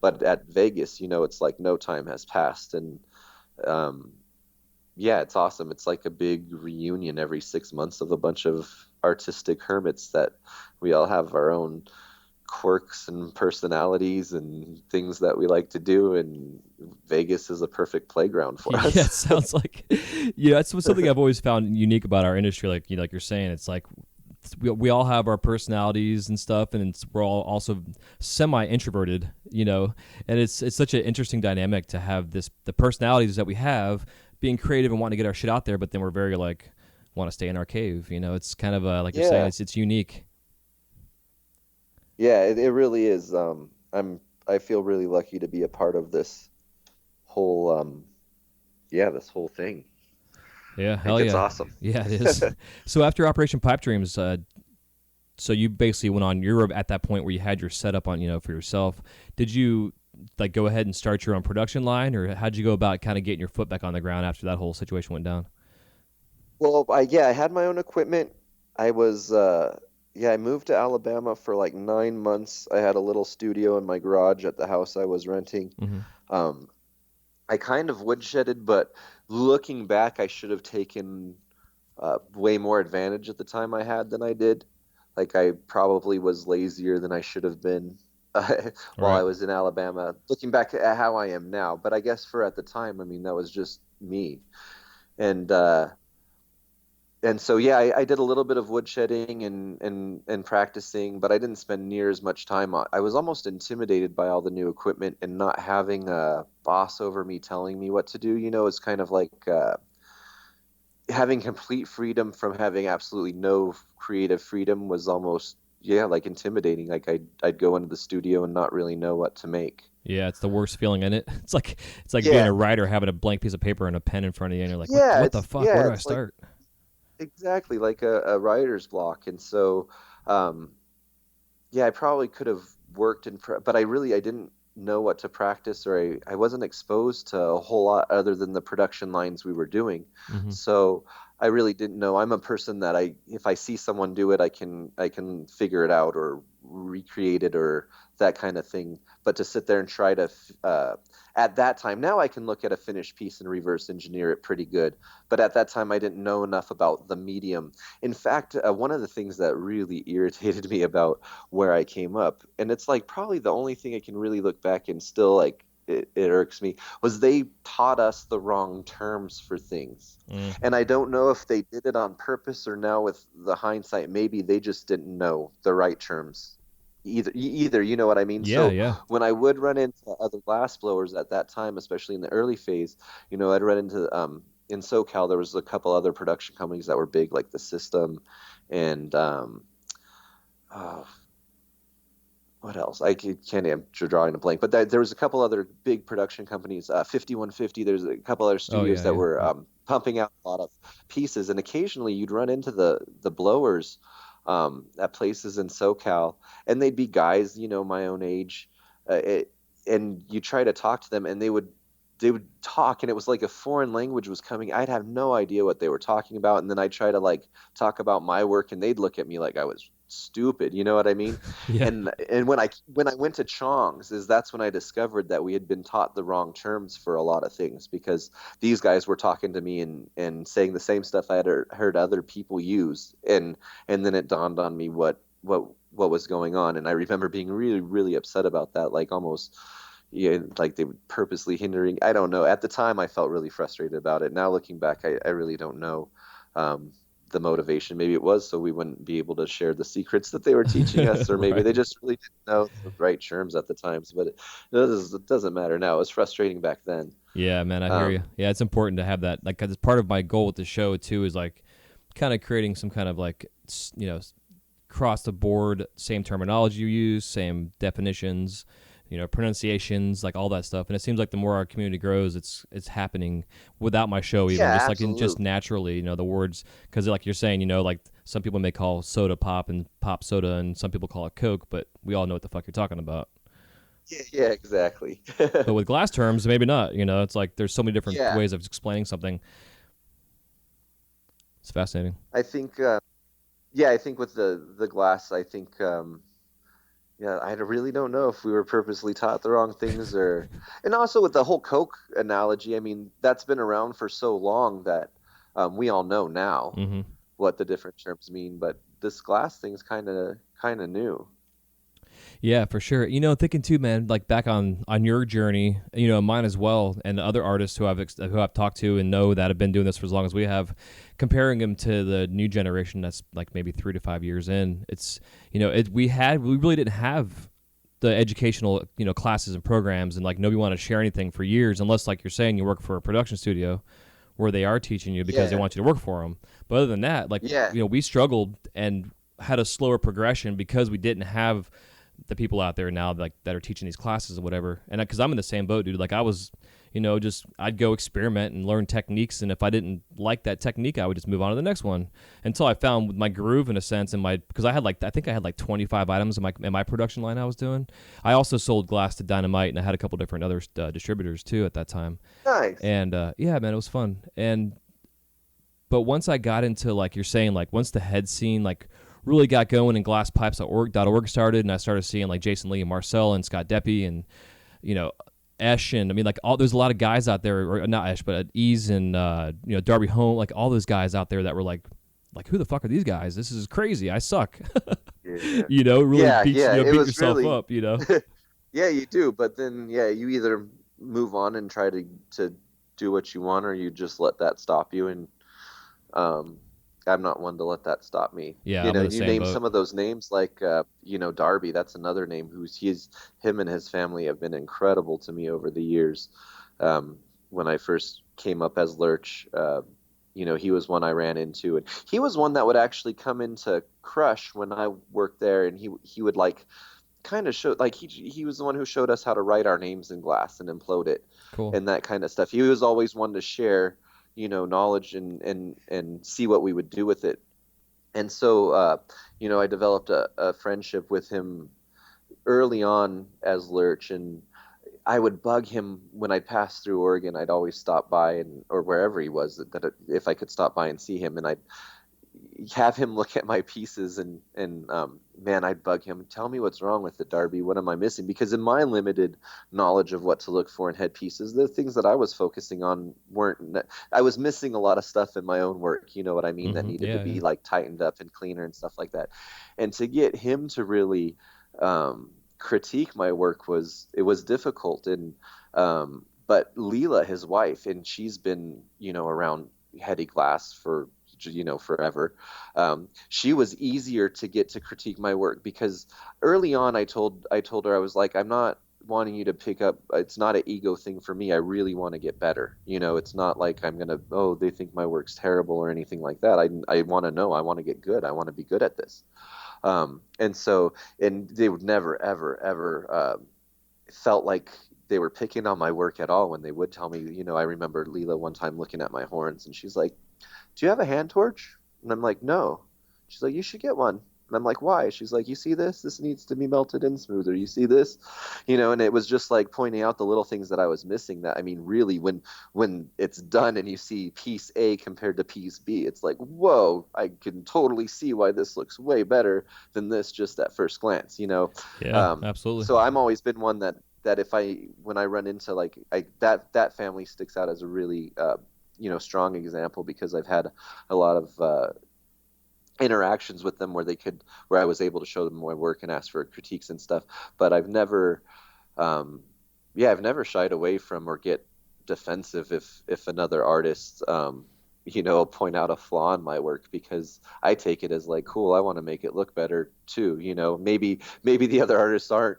But at Vegas, it's like no time has passed. And um, yeah, it's awesome. It's like a big reunion every 6 months of a bunch of artistic hermits that we all have our own quirks and personalities and things that we like to do. And Vegas is a perfect playground for Yeah, it us. sounds like that's something I've always found unique about our industry. Like like you're saying, it's like we all have our personalities and stuff, and we're all also semi introverted, and it's such an interesting dynamic to have the personalities that we have being creative and wanting to get our shit out there, but then we're very like want to stay in our cave. It's kind of like you're saying, Yeah. it's unique. Yeah, it really is. I feel really lucky to be a part of this whole yeah, this whole thing. Yeah, I think hell it's yeah, awesome. yeah, it is. So after Operation Pipe Dreams, so you basically went on. You're at that point where you had your setup on, for yourself. Did you like go ahead and start your own production line, or how'd you go about kind of getting your foot back on the ground after that whole situation went down? Well, I had my own equipment. I was yeah, I moved to Alabama for like 9 months. I had a little studio in my garage at the house I was renting. Mm-hmm. Um, I kind of woodshedded, but looking back, I should have taken way more advantage at the time I had than I did. Like, I probably was lazier than I should have been All while I right. was in Alabama, looking back at how I am now. But I guess for at the time, I mean, that was just me. And and so yeah, I did a little bit of woodshedding and practicing, but I didn't spend near as much time on. I was almost intimidated by all the new equipment and not having a boss over me telling me what to do. It's kind of like having complete freedom from having absolutely no creative freedom was almost, yeah, like intimidating. Like I'd go into the studio and not really know what to make. Yeah, it's the worst feeling in it. It's like being Yeah, a writer having a blank piece of paper and a pen in front of you, and you're like, yeah, what the fuck? Where do I it's like start? exactly like a writer's block. And so um yeah, I probably could have worked but I didn't know what to practice, or I wasn't exposed to a whole lot other than the production lines we were doing. Mm-hmm. So I really didn't know. I'm a person that if I see someone do it, I can figure it out or recreate it or that kind of thing. But to sit there and try to, at that time, now I can look at a finished piece and reverse engineer it pretty good. But at that time, I didn't know enough about the medium. In fact, one of the things that really irritated me about where I came up. And it's like probably the only thing I can really look back and still like it irks me was they taught us the wrong terms for things. Mm. And I don't know if they did it on purpose or now with the hindsight, maybe they just didn't know the right terms. Either, you know what I mean? Yeah, So yeah. when I would run into other glass blowers at that time, especially in the early phase, I'd run into in SoCal, there was a couple other production companies that were big, like the System and uh, what else? Can't. I'm drawing a blank. But there was a couple other big production companies. 5150. There's a couple other Oh studios yeah, that yeah, were yeah. pumping out a lot of pieces, and occasionally you'd run into the blowers at places in SoCal, and they'd be guys, my own age, and you try to talk to them, and they would talk, and it was like a foreign language was coming. I'd have no idea what they were talking about, and then I'd try to like talk about my work, and they'd look at me like I was stupid. You know what I mean? Yeah. And when I went to Chong's, that's when I discovered that we had been taught the wrong terms for a lot of things, because these guys were talking to me and saying the same stuff I had heard other people use, and then it dawned on me what was going on, and I remember being really really upset about that, like almost, yeah, like they would purposely hindering. I don't know. At the time, I felt really frustrated about it. Now looking back, I really don't know. Um, the motivation. Maybe it was so we wouldn't be able to share the secrets that they were teaching us, or maybe they Right. just really didn't know the right terms at the times. But it doesn't matter now. It was frustrating back then. Yeah, man, I hear you. Um, Yeah, it's important to have that. Like, 'cause it's part of my goal with the show too is like kind of creating some kind of like across the board, same terminology you use, same definitions, pronunciations, like all that stuff. And it seems like the more our community grows, it's happening without my show, even Yeah, just like in just absolutely. naturally, the words, because like you're saying, like some people may call soda pop and pop soda, and some people call it Coke, but we all know what the fuck you're talking about. Yeah, yeah, exactly. But with glass terms, maybe not. It's like there's so many different Yeah, ways of explaining something. It's fascinating. I think yeah, I think with the glass, I think yeah, I really don't know if we were purposely taught the wrong things or and also with the whole Coke analogy, I mean, that's been around for so long that we all know now Mm-hmm. what the different terms mean, but this glass thing's kind of new. Yeah, for sure. Thinking too, man, like back on your journey, mine as well, and other artists who I've talked to and know that have been doing this for as long as we have, comparing them to the new generation that's like maybe 3 to 5 years in. It's we really didn't have the educational classes and programs, and like nobody wanted to share anything for years unless, like you're saying, you work for a production studio where they are teaching you because they Yeah. want you to work for them. But other than that, like Yeah. we struggled and had a slower progression because we didn't have the people out there now like that are teaching these classes and whatever. And because I'm in the same boat, dude. Like I was, just I'd go experiment and learn techniques, and if I didn't like that technique, I would just move on to the next one until I found my groove in a sense. In my because I think I had like 25 items in my production line I was doing. I also sold glass to Dynamite, and I had a couple different other distributors too at that time. Nice. And yeah, man, it was fun. And but once I got into, like you're saying, like once the head scene like really got going and glasspipes.org started, and I started seeing like Jason Lee and Marcel and Scott Deppy and you know Esh, and I mean like all there's a lot of guys out there, or not Esh, but Ease and Darby Home, like all those guys out there that were like who the fuck are these guys? This is crazy. I suck. Yeah. Really Yeah, yeah, it beat was yourself really up. yeah, you do, but then yeah, you either move on and try to do what you want or you just let that stop you and um I'm not one to let that stop me. Yeah, You I'm know, in the you same name boat. some of those names like Darby, that's another name him and his family have been incredible to me over the years. When I first came up as Lurch, he was one I ran into, and he was one that would actually come into Crush when I worked there, and he would like kind of show like he was the one who showed us how to write our names in glass and implode it Cool. and that kind of stuff. He was always one to share, knowledge and see what we would do with it. And so, I developed a friendship with him early on as Lurch, and I would bug him when I passed through Oregon. I'd always stop by and or wherever he was if I could stop by and see him, and I'd have him look at my pieces and man, I'd bug him, tell me what's wrong with it, Darby, what am I missing? Because in my limited knowledge of what to look for in headpieces, the things that I was focusing on weren't I was missing a lot of stuff in my own work, you know what I mean, that needed to Yeah, yeah. be like tightened up and cleaner and stuff like that. And to get him to really critique my work was difficult. And but Leela, his wife, and she's been around heady glass for forever. She was easier to get to critique my work because early on I told her I was like, I'm not wanting you to pick up, it's not an ego thing for me, I really want to get better. It's not like I'm gonna, oh, they think my work's terrible or anything like that. I want to know, I want to get good, I want to be good at this. And they would never ever ever felt like they were picking on my work at all when they would tell me. I remember Leela one time looking at my horns and she's like, do you have a hand torch? And I'm like, no. She's like, you should get one. And I'm like, why? She's like, you see this? This needs to be melted in smoother. You see this? And it was just like pointing out the little things that I was missing that, I mean, really, when it's done and you see piece A compared to piece B, it's like, whoa, I can totally see why this looks way better than this just at first glance. Yeah, absolutely. So I'm always been one that if when I run into like that family sticks out as a really strong example because I've had a lot of interactions with them where I was able to show them my work and ask for critiques and stuff. But um, I've never shied away from or get defensive if another artist, point out a flaw in my work because I take it as like, cool, I want to make it look better too. Maybe the other artists are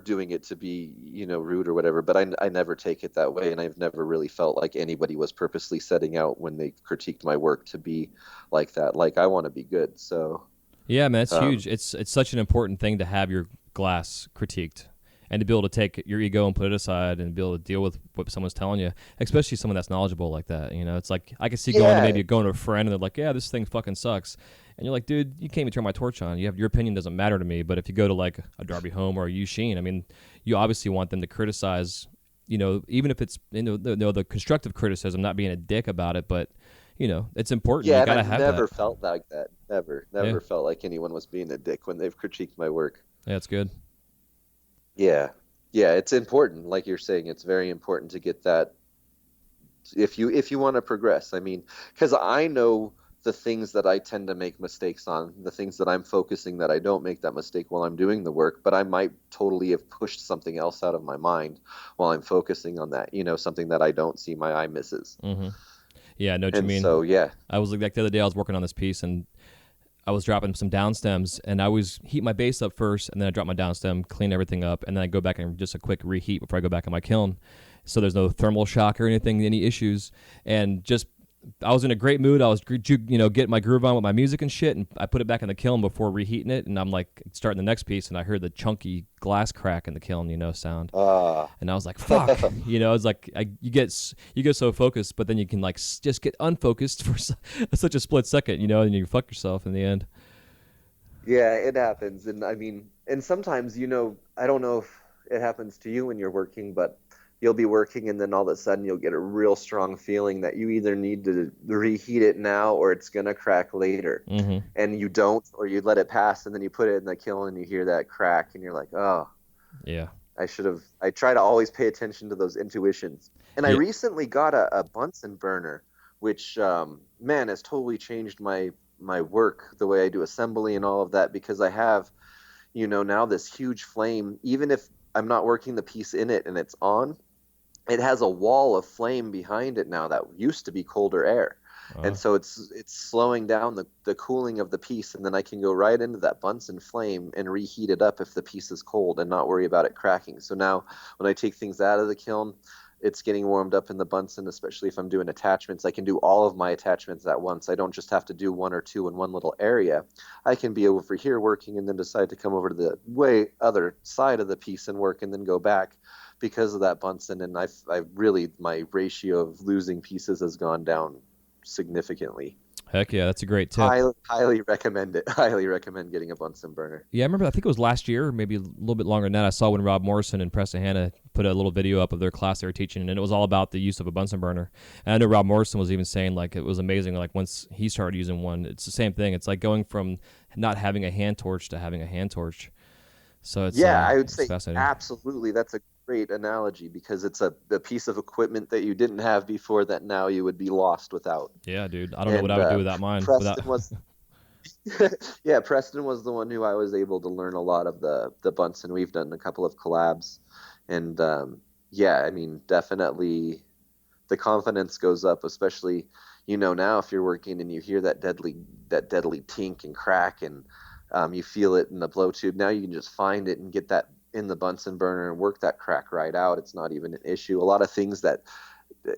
doing it to be, rude or whatever, but I never take it that way. And I've never really felt like anybody was purposely setting out when they critiqued my work to be like that. Like I want to be good. So Yeah, man, it's Um, huge. It's such an important thing to have your glass critiqued and to be able to take your ego and put it aside and be able to deal with what someone's telling you, especially someone that's knowledgeable like that. You know, it's like I can see yeah, going to a friend and they're like, "Yeah, this thing fucking sucks," and you're like, "Dude, you can't even turn my torch on. Your opinion doesn't matter to me." But if you go to like a Darby Home or a Eugene, I mean, you obviously want them to criticize. You know, even if it's the constructive criticism, not being a dick about it, but it's important. You yeah, and gotta I've have that. never felt like that. Never, Yeah, never felt like anyone was being a dick when they've critiqued my work. yeah, it's good. Yeah, yeah, it's important. Like you're saying, it's very important to get that if you want to progress. I mean, because I know the things that I tend to make mistakes on, the things that I'm focusing that I don't make that mistake while I'm doing the work, but I might totally have pushed something else out of my mind while I'm focusing on that, something that I don't see my eye misses. Mm-hmm. Yeah, I know what you And mean. so, yeah. I was like the other day. I was working on this piece, and I was dropping some down stems, and I always heat my bass up first, and then I drop my down stem, clean everything up, and then I go back and just a quick reheat before I go back in my kiln, so there's no thermal shock or anything, any issues, and just I was in a great mood. I was getting my groove on with my music and shit, and I put it back in the kiln before reheating it, and I'm like starting the next piece, and I heard the chunky glass crack in the kiln, sound. Ah. And I was like, "Fuck!" It's like you get so focused, but then you can like just get unfocused for such a split second, and you fuck yourself in the end. Yeah, it happens. And I mean, and sometimes, I don't know if it happens to you when you're working, but you'll be working and then all of a sudden you'll get a real strong feeling that you either need to reheat it now or it's gonna crack later. Mm-hmm. And you don't, or you let it pass and then you put it in the kiln and you hear that crack and you're like, oh, Yeah. I try to always pay attention to those intuitions. And I Yeah. recently got a Bunsen burner, which, man, has totally changed my work, the way I do assembly and all of that, because I have, now this huge flame. Even if I'm not working the piece in it and it's on, it has a wall of flame behind it now that used to be colder air. And so it's slowing down the cooling of the piece, and then I can go right into that Bunsen flame and reheat it up if the piece is cold and not worry about it cracking. So now when I take things out of the kiln, it's getting warmed up in the Bunsen, especially if I'm doing attachments. I can do all of my attachments at once. I don't just have to do one or two in one little area. I can be over here working and then decide to come over to the way other side of the piece and work and then go back because of that Bunsen. And I've really, my ratio of losing pieces has gone down significantly. Heck yeah, that's a great tip. Highly recommend it. Highly recommend getting a Bunsen burner. Yeah, I remember. I think it was last year, maybe a little bit longer than that. I saw when Rob Morrison and Preston Hanna put a little video up of their class they were teaching, and it was all about the use of a Bunsen burner. And I know Rob Morrison was even saying like it was amazing. Like once he started using one, it's the same thing. It's like going from not having a hand torch to having a hand torch. So it's Yeah, I would it's say fascinating. absolutely. That's a great analogy because it's a piece of equipment that you didn't have before that now you would be lost without. Yeah, dude. I don't know what And I would do without mine. Without Preston was yeah, Preston was the one who I was able to learn a lot of the Bunsen. We've done a couple of collabs, and yeah, I mean, definitely the confidence goes up, especially now if you're working and you hear that deadly tink and crack and you feel it in the blow tube. Now you can just find it and get that in the Bunsen burner and work that crack right out. It's not even an issue. A lot of things that,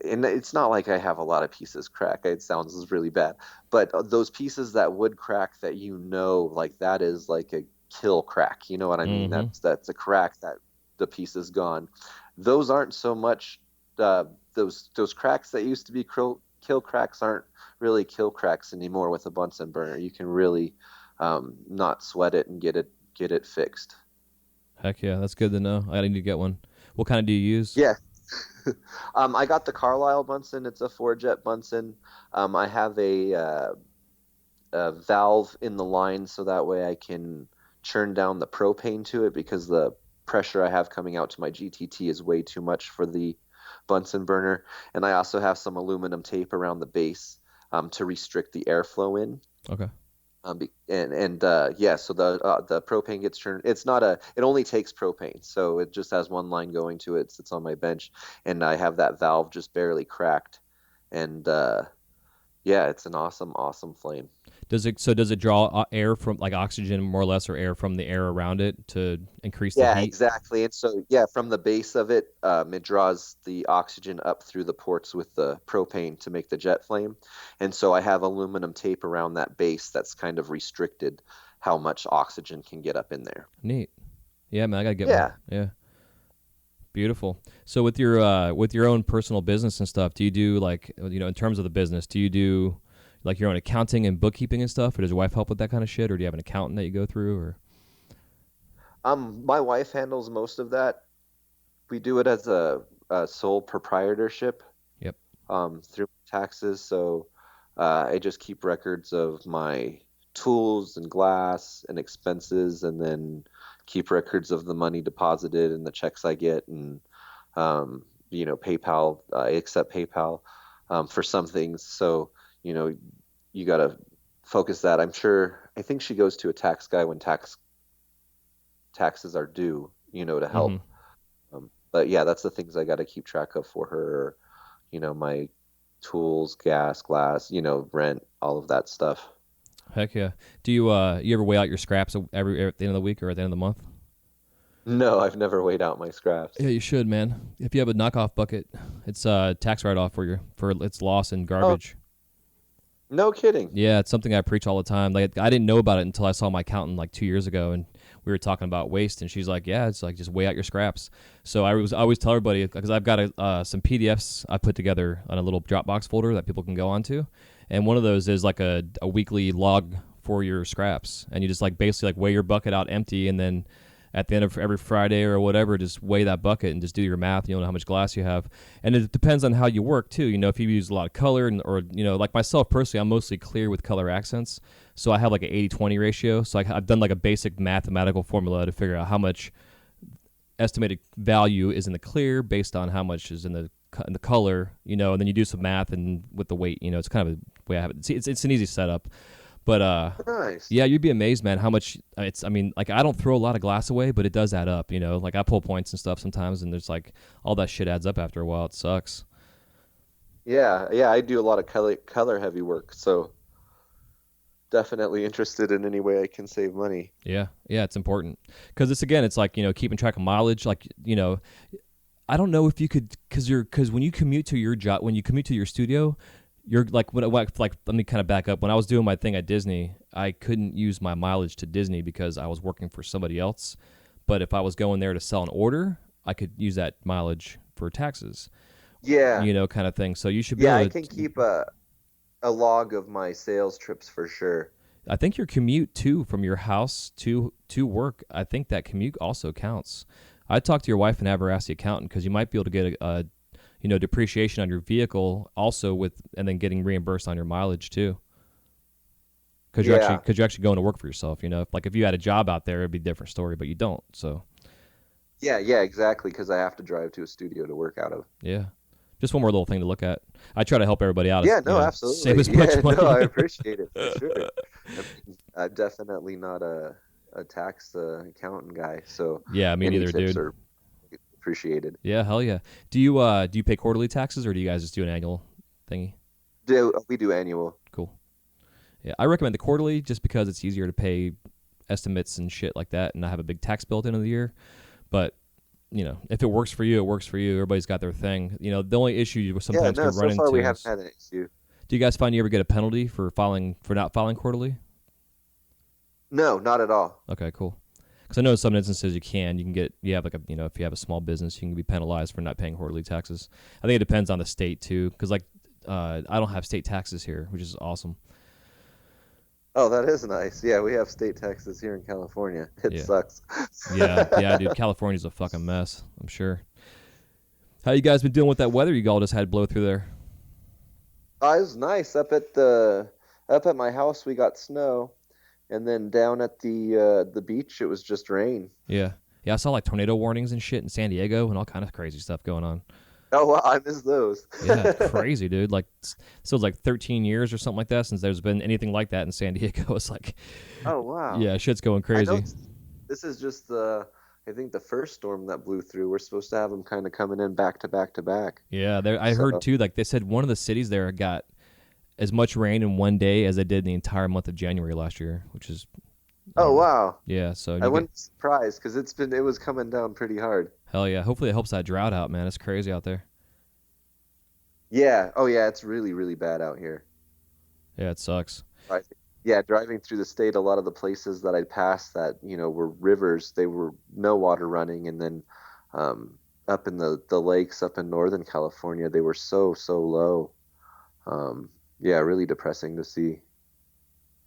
and it's not like I have a lot of pieces crack. It sounds really bad, but those pieces that would crack that like that is like a kill crack. You know what I mean? mm-hmm. That's a crack that the piece is gone. Those aren't so much those cracks that used to be kill cracks aren't really kill cracks anymore with a Bunsen burner. You can really not sweat it and get it fixed. Heck yeah, that's good to know. I need to get one. What kind do you use? Yeah. I got the Carlisle Bunsen. It's a 4-jet Bunsen. I have a valve in the line so that way I can churn down the propane to it because the pressure I have coming out to my GTT is way too much for the Bunsen burner. And I also have some aluminum tape around the base to restrict the airflow in. Okay. Yeah, so the propane gets turned. It only takes propane, so it just has one line going to it. It sits on my bench, and I have that valve just barely cracked, and yeah, it's an awesome flame. Does it draw air from like oxygen more or less, or air from the air around it to increase the Yeah, heat? exactly. And so yeah, from the base of it, it draws the oxygen up through the ports with the propane to make the jet flame, and so I have aluminum tape around that base that's kind of restricted. how much oxygen can get up in there. Neat. Yeah, man, I gotta get one. Yeah. Yeah. Beautiful. So with your own personal business and stuff, do you do like in terms of the business, do you do like your own accounting and bookkeeping and stuff, or does your wife help with that kind of shit, or do you have an accountant that you go through, or? My wife handles most of that. We do it as a sole proprietorship Yep. through taxes. So I just keep records of my tools and glass and expenses, and then keep records of the money deposited and the checks I get, and PayPal. I accept PayPal for some things. So you know, you got to focus that. I think she goes to a tax guy when taxes are due, to Mm-hmm. help. But yeah, that's the things I got to keep track of for her. My tools, gas, glass, rent, all of that stuff. Heck yeah. Do you ever weigh out your scraps every at the end of the week or at the end of the month? No, I've never weighed out my scraps. Yeah, you should, man. If you have a knockoff bucket, it's tax write off for its loss in Oh, garbage. no kidding. Yeah, it's something I preach all the time. Like I didn't know about it until I saw my accountant like 2 years ago, and we were talking about waste, and she's like, "Yeah, it's like just weigh out your scraps." So I always tell everybody because I've got some PDFs I put together on a little Dropbox folder that people can go onto, and one of those is like a weekly log for your scraps, and you just like basically like weigh your bucket out empty, and then at the end of every Friday or whatever, just weigh that bucket and just do your math. You know how much glass you have, and it depends on how you work too. If you use a lot of color or like myself personally, I'm mostly clear with color accents, so I have like an 80-20 ratio. So I've done like a basic mathematical formula to figure out how much estimated value is in the clear based on how much is in the color. And then you do some math and with the weight. It's kind of a way I have it. It's an easy setup. But Nice. yeah, you'd be amazed, man, how much it's. I mean, like I don't throw a lot of glass away, but it does add up. Like I pull points and stuff sometimes, and there's like all that shit adds up after a while. It sucks. Yeah, yeah, I do a lot of color heavy work, so definitely interested in any way I can save money. Yeah, yeah, it's important because it's like keeping track of mileage. Like I don't know if you could because when you commute to your job, when you commute to your studio, you're like like let me kind of back up. When I was doing my thing at Disney, I couldn't use my mileage to Disney because I was working for somebody else. But if I was going there to sell an order, I could use that mileage for taxes, Yeah. kind of thing. So you should be Yeah, I able can to. keep a log of my sales trips for sure. I think your commute too from your house to work. I think that commute also counts. I'd talk to your wife and have her ask the accountant because you might be able to get a depreciation on your vehicle also and then getting reimbursed on your mileage too. Because Yeah. you're actually going to work for yourself. If you had a job out there, it'd be a different story, but you don't. So Yeah, yeah, exactly, because I have to drive to a studio to work out of. yeah, just one more little thing to look at. I try to help everybody out. Yeah, no, Save absolutely. as Yeah, much no, I money. appreciate it for sure. I'm definitely not a tax accountant guy, so Yeah, me any neither, tips dude. are appreciated. Yeah, hell yeah. Do you pay quarterly taxes or do you guys just do an annual thingy? We do annual. Cool. Yeah, I recommend the quarterly just because it's easier to pay estimates and shit like that, and I have a big tax bill at the end of the year. But if it works for you, it works for you. Everybody's got their thing. The only issue you Yeah, sometimes no, could so run far we into haven't is, had an issue. do you guys find you ever get a penalty for not filing quarterly? No, not at all. Okay, cool. Because I know in some instances you have like if you have a small business, you can be penalized for not paying quarterly taxes. I think it depends on the state too. Because like I don't have state taxes here, which is awesome. Oh, that is nice. Yeah, we have state taxes here in California. It Yeah, sucks. yeah, dude. California's a fucking mess. I'm sure. How you guys been dealing with that weather you all just had blow through there? It was nice up at my house. We got snow, and then down at the beach, it was just rain. Yeah, yeah. I saw like tornado warnings and shit in San Diego and all kind of crazy stuff going on. Oh wow, I miss those. Yeah, it's crazy, dude. Like, so it's like 13 years or something like that since there's been anything like that in San Diego. It's like, Oh wow. yeah, shit's going I know crazy. this is just I think the first storm that blew through. We're supposed to have them kind of coming in back to back to back. Yeah, I heard So, too. Like they said, one of the cities there got as much rain in one day as they did in the entire month of January last year, which is, oh wow. yeah. So I you get wasn't surprised because it was coming down pretty hard. hell yeah. Hopefully it helps that drought out, man. It's crazy out there. Yeah. Oh yeah, it's really really bad out here. Yeah, it sucks. I Yeah, driving through the state, a lot of the places that I'd passed that, were rivers, they were no water running. And then um, up in the lakes up in Northern California, they were so low. Um, yeah, really depressing to see.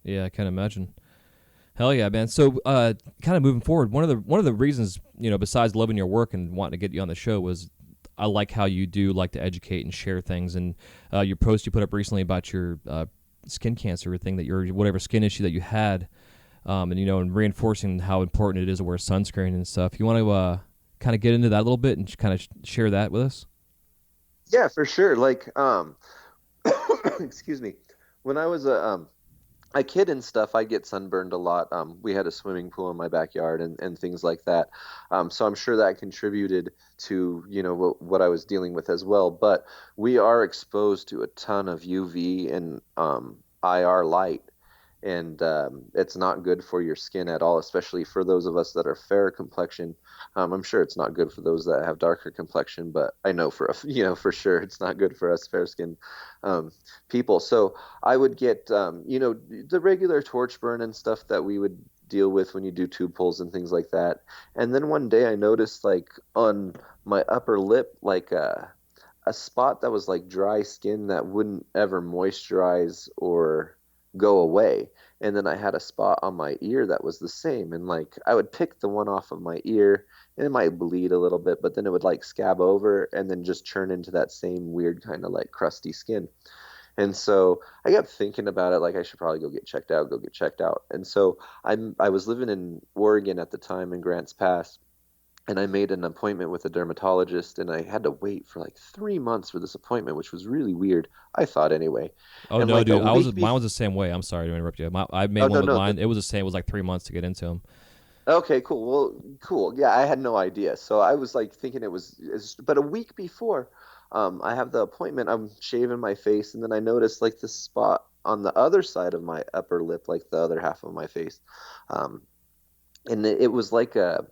Yeah, I can imagine. Hell yeah, man. So, kind of moving forward, one of the reasons, besides loving your work and wanting to get you on the show, was I like how you do like to educate and share things. And your post you put up recently about your skin cancer thing, that your whatever skin issue that you had, and reinforcing how important it is to wear sunscreen and stuff. You want to kind of get into that a little bit and kind of share that with us? Yeah, for sure. Like, excuse me. When I was a kid and stuff, I get sunburned a lot. We had a swimming pool in my backyard and things like that. So I'm sure that contributed to, what I was dealing with as well. But we are exposed to a ton of UV and IR light, and it's not good for your skin at all, especially for those of us that are fair complexion. I'm sure it's not good for those that have darker complexion, but I know for sure it's not good for us fair skin um, people. So I would get, the regular torch burn and stuff that we would deal with when you do tube pulls and things like that. And then one day I noticed, like, on my upper lip, like a spot that was like dry skin that wouldn't ever moisturize or go away. And then I had a spot on my ear that was the same. And like I would pick the one off of my ear and it might bleed a little bit, but then it would like scab over and then just turn into that same weird kind of like crusty skin. And so I kept thinking about it, like I should probably go get checked out. And so I was living in Oregon at the time in Grants Pass, and I made an appointment with a dermatologist, and I had to wait for like 3 months for this appointment, which was really weird. I thought anyway. Oh And no, like a dude! week Mine before, was the same way. I'm sorry to interrupt you. I made oh one no with no, mine. It was the same. It was like 3 months to get into them. okay, cool. Well, cool. Yeah, I had no idea. So I was like thinking but a week before, I have the appointment. I'm shaving my face, and then I noticed like this spot on the other side of my upper lip, like the other half of my face, um, and it was like a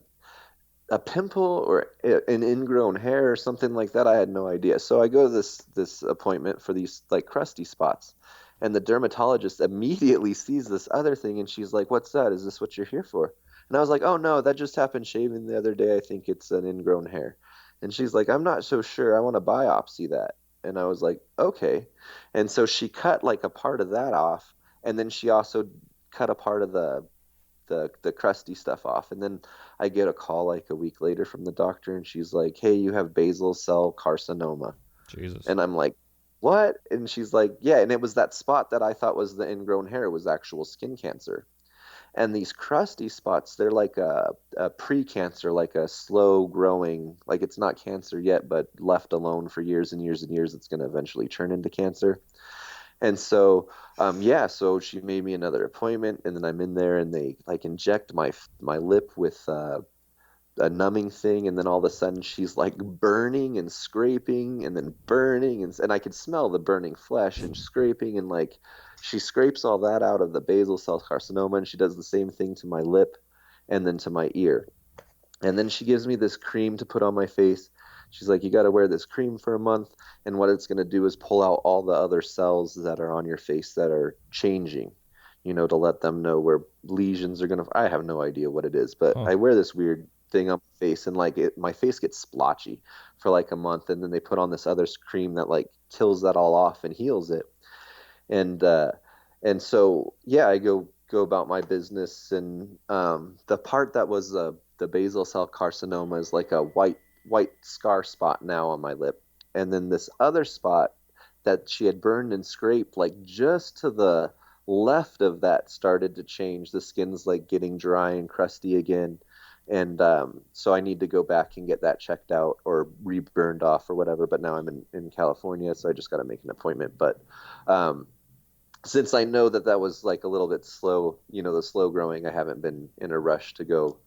pimple or an ingrown hair or something like that. I had no idea. So I go to this appointment for these like crusty spots, and the dermatologist immediately sees this other thing, and she's like, "What's that? Is this what you're here for?" And I was like, "Oh no, that just happened shaving the other day. I think it's an ingrown hair." And she's like, "I'm not so sure. I want to biopsy that." And I was like, "Okay." And so she cut like a part of that off, and then she also cut a part of the crusty stuff off. And then I get a call like a week later from the doctor, and she's like, "Hey, you have basal cell carcinoma." Jesus. And I'm like, "What?" And she's like, "Yeah." And it was that spot that I thought was the ingrown hair was actual skin cancer. And these crusty spots, they're like a pre-cancer, like a slow growing, like it's not cancer yet, but left alone for years and years and years, it's going to eventually turn into cancer. And so, yeah, so she made me another appointment, and then I'm in there, and they like inject my lip with a numbing thing, and then all of a sudden she's like burning and scraping, and then burning, and I could smell the burning flesh and scraping, and like she scrapes all that out of the basal cell carcinoma, and she does the same thing to my lip, and then to my ear. And then she gives me this cream to put on my face. She's like, "You got to wear this cream for a month. And what it's going to do is pull out all the other cells that are on your face that are changing, to let them know where lesions are going to." I have no idea what it is, but Huh. I wear this weird thing on my face, and like my face gets splotchy for like a month. And then they put on this other cream that like kills that all off and heals it. And so yeah, I go about my business, and the part that was the basal cell carcinoma is like a white scar spot now on my lip. And then this other spot that she had burned and scraped, like just to the left of that, started to change. The skin's like getting dry and crusty again. And so I need to go back and get that checked out or reburned off or whatever. But now I'm in California, so I just got to make an appointment. But um, since I know that that was like a little bit slow, the slow growing, I haven't been in a rush to go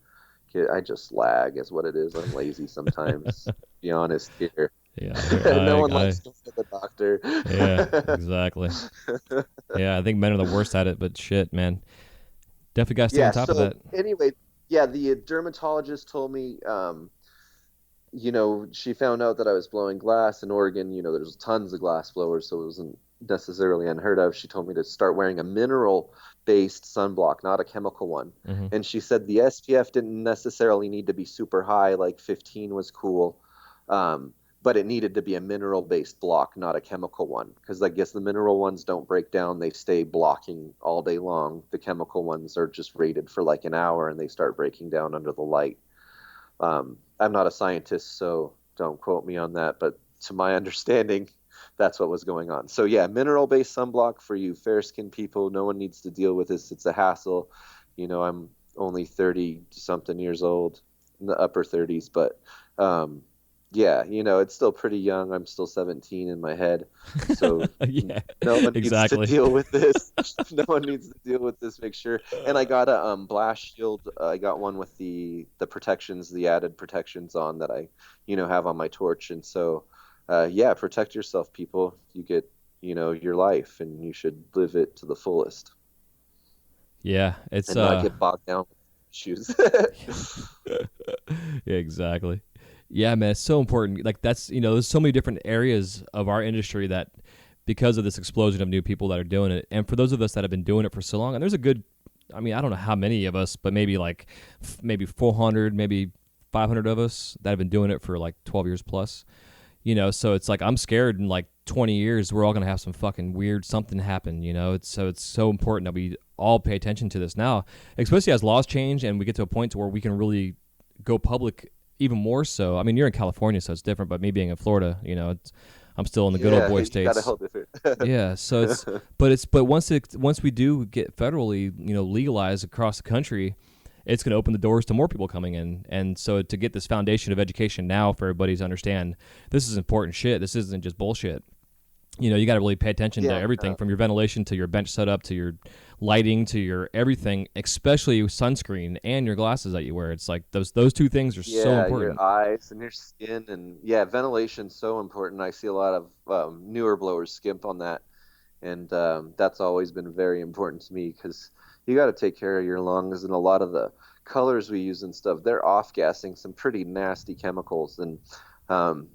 get. I just lag, is what it is. I'm lazy sometimes, to be honest here. Yeah, No one I likes to go to the doctor. yeah, exactly. Yeah, I think men are the worst at it, but shit, man, definitely gotta stay on Yeah. top of So that. anyway, yeah, the dermatologist told me, she found out that I was blowing glass in Oregon. There's tons of glass blowers, so it wasn't necessarily unheard of. She told me to start wearing a mineral-based sunblock, not a chemical one. Mm-hmm. And she said the SPF didn't necessarily need to be super high, like 15 was cool. Um, but it needed to be a mineral-based block, not a chemical one. Because I guess the mineral ones don't break down. They stay blocking all day long. The chemical ones are just rated for like an hour and they start breaking down under the light. I'm not a scientist, so don't quote me on that. But to my understanding, that's what was going on. So yeah, mineral-based sunblock for you fair-skinned people. No one needs to deal with this. It's a hassle. I'm only 30 something years old, in the upper 30s, but yeah, it's still pretty young. I'm still 17 in my head. So Yeah, no one needs to exactly. deal with this. No one needs to deal with this. Make sure. And I got a blast shield. I got one with the protections, the added protections on that I, have on my torch. And so, yeah, protect yourself, people. You get, your life, and you should live it to the fullest Yeah, it's and not get bogged down with issues. yeah, exactly. Yeah, man, it's so important. Like that's there's so many different areas of our industry that because of this explosion of new people that are doing it, and for those of us that have been doing it for so long, and there's a good, I mean, I don't know how many of us, but maybe like maybe 400, maybe 500 of us that have been doing it for like 12 years plus. So it's like I'm scared in like 20 years we're all gonna have some fucking weird something happen. It's so important that we all pay attention to this now, especially as laws change and we get to a point to where we can really go public even more so. I mean, you're in California, so it's different, but me being in Florida, I'm still in the good old Yeah, boy you got a states. whole different. Yeah, so but once we do get federally legalized across the country, it's going to open the doors to more people coming in. And so to get this foundation of education now for everybody to understand this is important shit. This isn't just bullshit. You got to really pay attention to Yeah, everything from your ventilation to your bench setup to your lighting to your everything, especially sunscreen and your glasses that you wear. It's like those two things are so yeah, your important. eyes and your skin, and yeah, ventilation's so important. I see a lot of newer blowers skimp on that, and that's always been very important to me because you got to take care of your lungs. And a lot of the colors we use and stuff, they're off gassing some pretty nasty chemicals, and um,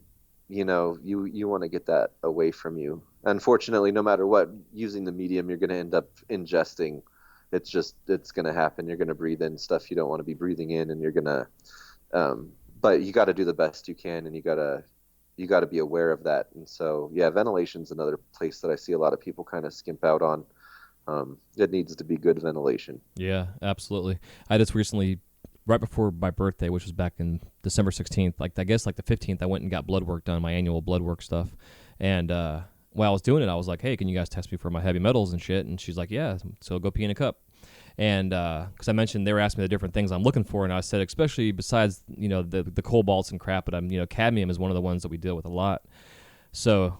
you want to get that away from you. Unfortunately, no matter what, using the medium, you're going to end up ingesting. It's going to happen. You're going to breathe in stuff you don't want to be breathing in, and you're going to but you got to do the best you can, and you got to be aware of that. And so, yeah, ventilation's another place that I see a lot of people kind of skimp out on. It needs to be good ventilation. Yeah, absolutely. I just recently, right before my birthday, which was back in December 16th, like I guess like the 15th, I went and got blood work done, my annual blood work stuff. And while I was doing it, I was like, hey, can you guys test me for my heavy metals and shit? And she's like, yeah, so go pee in a cup. And because I mentioned they were asking me the different things I'm looking for, and I said, especially besides the cobalts and crap, but cadmium is one of the ones that we deal with a lot. So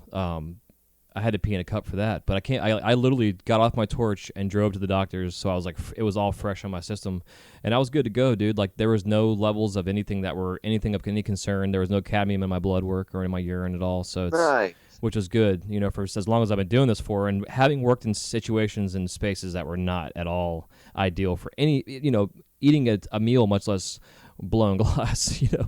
I had to pee in a cup for that, but I can't. I literally got off my torch and drove to the doctor's, so I was like, it was all fresh on my system, and I was good to go, dude. Like there was no levels of anything that were anything of any concern. There was no cadmium in my blood work or in my urine at all. So Right. which is good, for as long as I've been doing this for, and having worked in situations and spaces that were not at all ideal for any, eating a meal, much less blown glass. Yeah.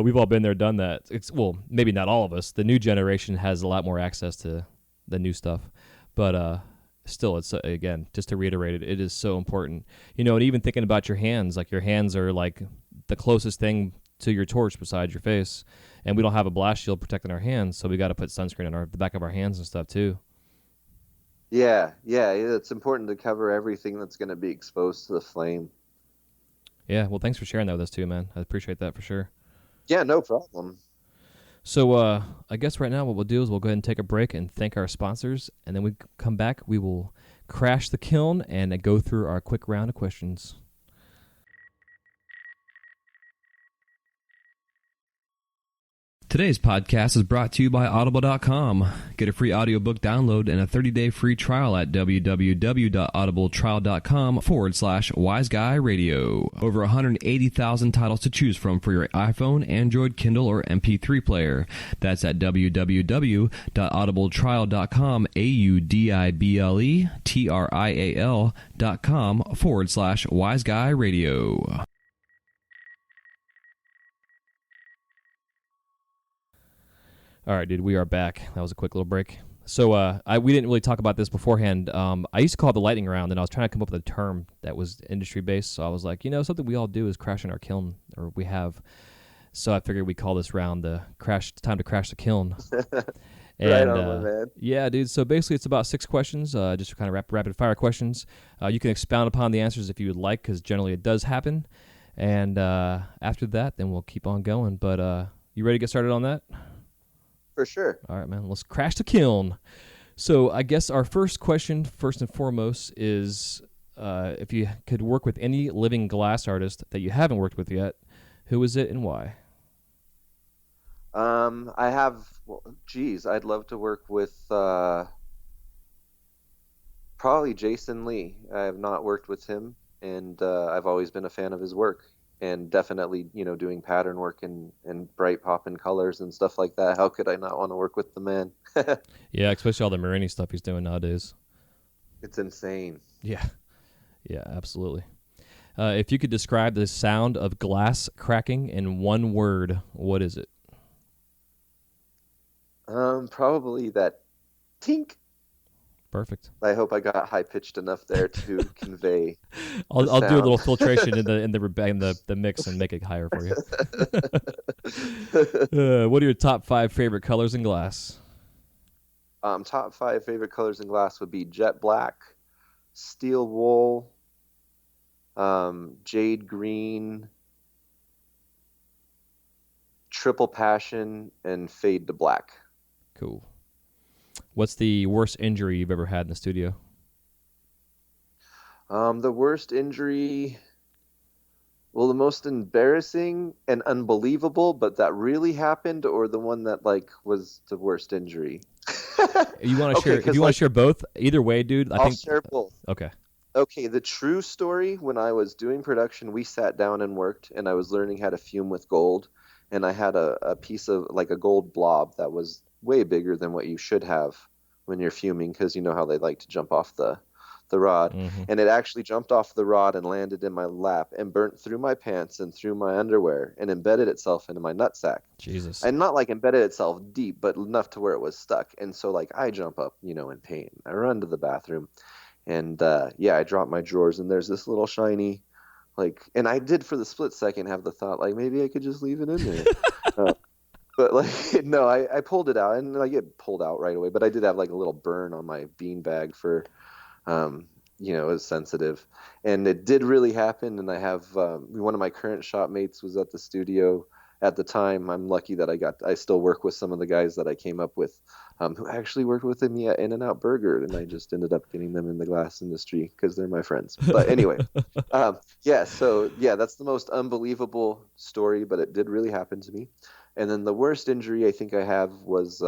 We've all been there, done that. It's well, maybe not all of us. The new generation has a lot more access to the new stuff, but still, it's again, just to reiterate it is so important. And even thinking about your hands, like your hands are like the closest thing to your torch besides your face, and we don't have a blast shield protecting our hands, so we got to put sunscreen on the back of our hands and stuff too. Yeah. It's important to cover everything that's going to be exposed to the flame. Yeah, well, thanks for sharing that with us too, man. I appreciate that for sure. Yeah, no problem. So I guess right now what we'll do is we'll go ahead and take a break and thank our sponsors, and then we come back. We will crash the kiln and go through our quick round of questions. Today's podcast is brought to you by Audible.com. Get a free audiobook download and a 30-day free trial at www.audibletrial.com/wiseguy radio. Over 180,000 titles to choose from for your iPhone, Android, Kindle, or MP3 player. That's at www.audibletrial.com, AUDIBLETRIAL.com/wiseguy radio. All right, dude, we are back. That was a quick little break. So we didn't really talk about this beforehand. I used to call it the lightning round, and I was trying to come up with a term that was industry based. So I was like, something we all do is crash in our kiln, or we have. So I figured we call this round the crash. Time to crash the kiln. Right And on, my man. yeah, dude. So basically, it's about 6 questions, just kind of rapid fire questions. You can expound upon the answers if you would like, because generally it does happen. And after that, then we'll keep on going. But you ready to get started on that? For sure. All right, man. Let's crash the kiln. So I guess our first question, first and foremost, is if you could work with any living glass artist that you haven't worked with yet, who is it and why? I have, well, geez, I'd love to work with probably Jason Lee. I have not worked with him, and I've always been a fan of his work. And definitely, doing pattern work and bright popping colors and stuff like that. How could I not want to work with the man? Yeah, especially all the Marini stuff he's doing nowadays. It's insane. Yeah, yeah, absolutely. If you could describe the sound of glass cracking in one word, what is it? Probably that tink. Perfect. I hope I got high pitched enough there to convey the I'll do a little sound. filtration in the mix and make it higher for you. What are your top 5 favorite colors in glass? Top five favorite colors in glass would be jet black, steel wool, jade green, triple passion, and fade to black. Cool. What's the worst injury you've ever had in the studio? The worst injury, well, the most embarrassing and unbelievable, but that really happened, or the one that like was the worst injury? You want to Okay, share? If because you want like to share both, either way, dude. I I'll think. share both. Okay. Okay, the true story, when I was doing production, we sat down and worked, and I was learning how to fume with gold. And I had a piece of like a gold blob that was way bigger than what you should have when you're fuming, because you know how they like to jump off the rod. Mm-hmm. And it actually jumped off the rod and landed in my lap and burnt through my pants and through my underwear and embedded itself into my nutsack. Jesus. And not like embedded itself deep, but enough to where it was stuck. And so like I jump up, in pain. I run to the bathroom. And yeah, I drop my drawers, and there's this little shiny, like, and I did for the split second have the thought, like, maybe I could just leave it in there. uh, but like, no, I pulled it out, and like it pulled out right away. But I did have like a little burn on my bean bag for, it was sensitive, and it did really happen. And I have one of my current shop mates was at the studio at the time. I'm lucky that I still work with some of the guys that I came up with, who actually worked with me at In-N-Out Burger, and I just ended up getting them in the glass industry because they're my friends. But anyway, yeah, so yeah, that's the most unbelievable story, but it did really happen to me. And then the worst injury I think I have was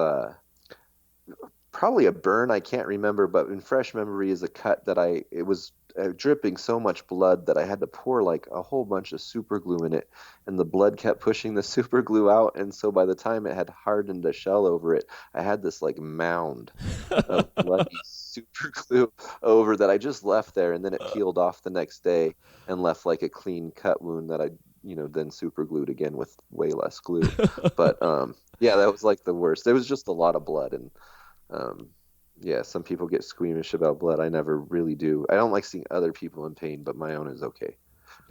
probably a burn. I can't remember, but in fresh memory is a cut that it was dripping so much blood that I had to pour like a whole bunch of super glue in it, and the blood kept pushing the super glue out. And so by the time it had hardened a shell over it, I had this like mound of bloody super glue over that I just left there, and then it peeled off the next day and left like a clean cut wound that I then super glued again with way less glue. But yeah, that was like the worst. There was just a lot of blood. And yeah, some people get squeamish about blood. I never really do. I don't like seeing other people in pain, but my own is okay.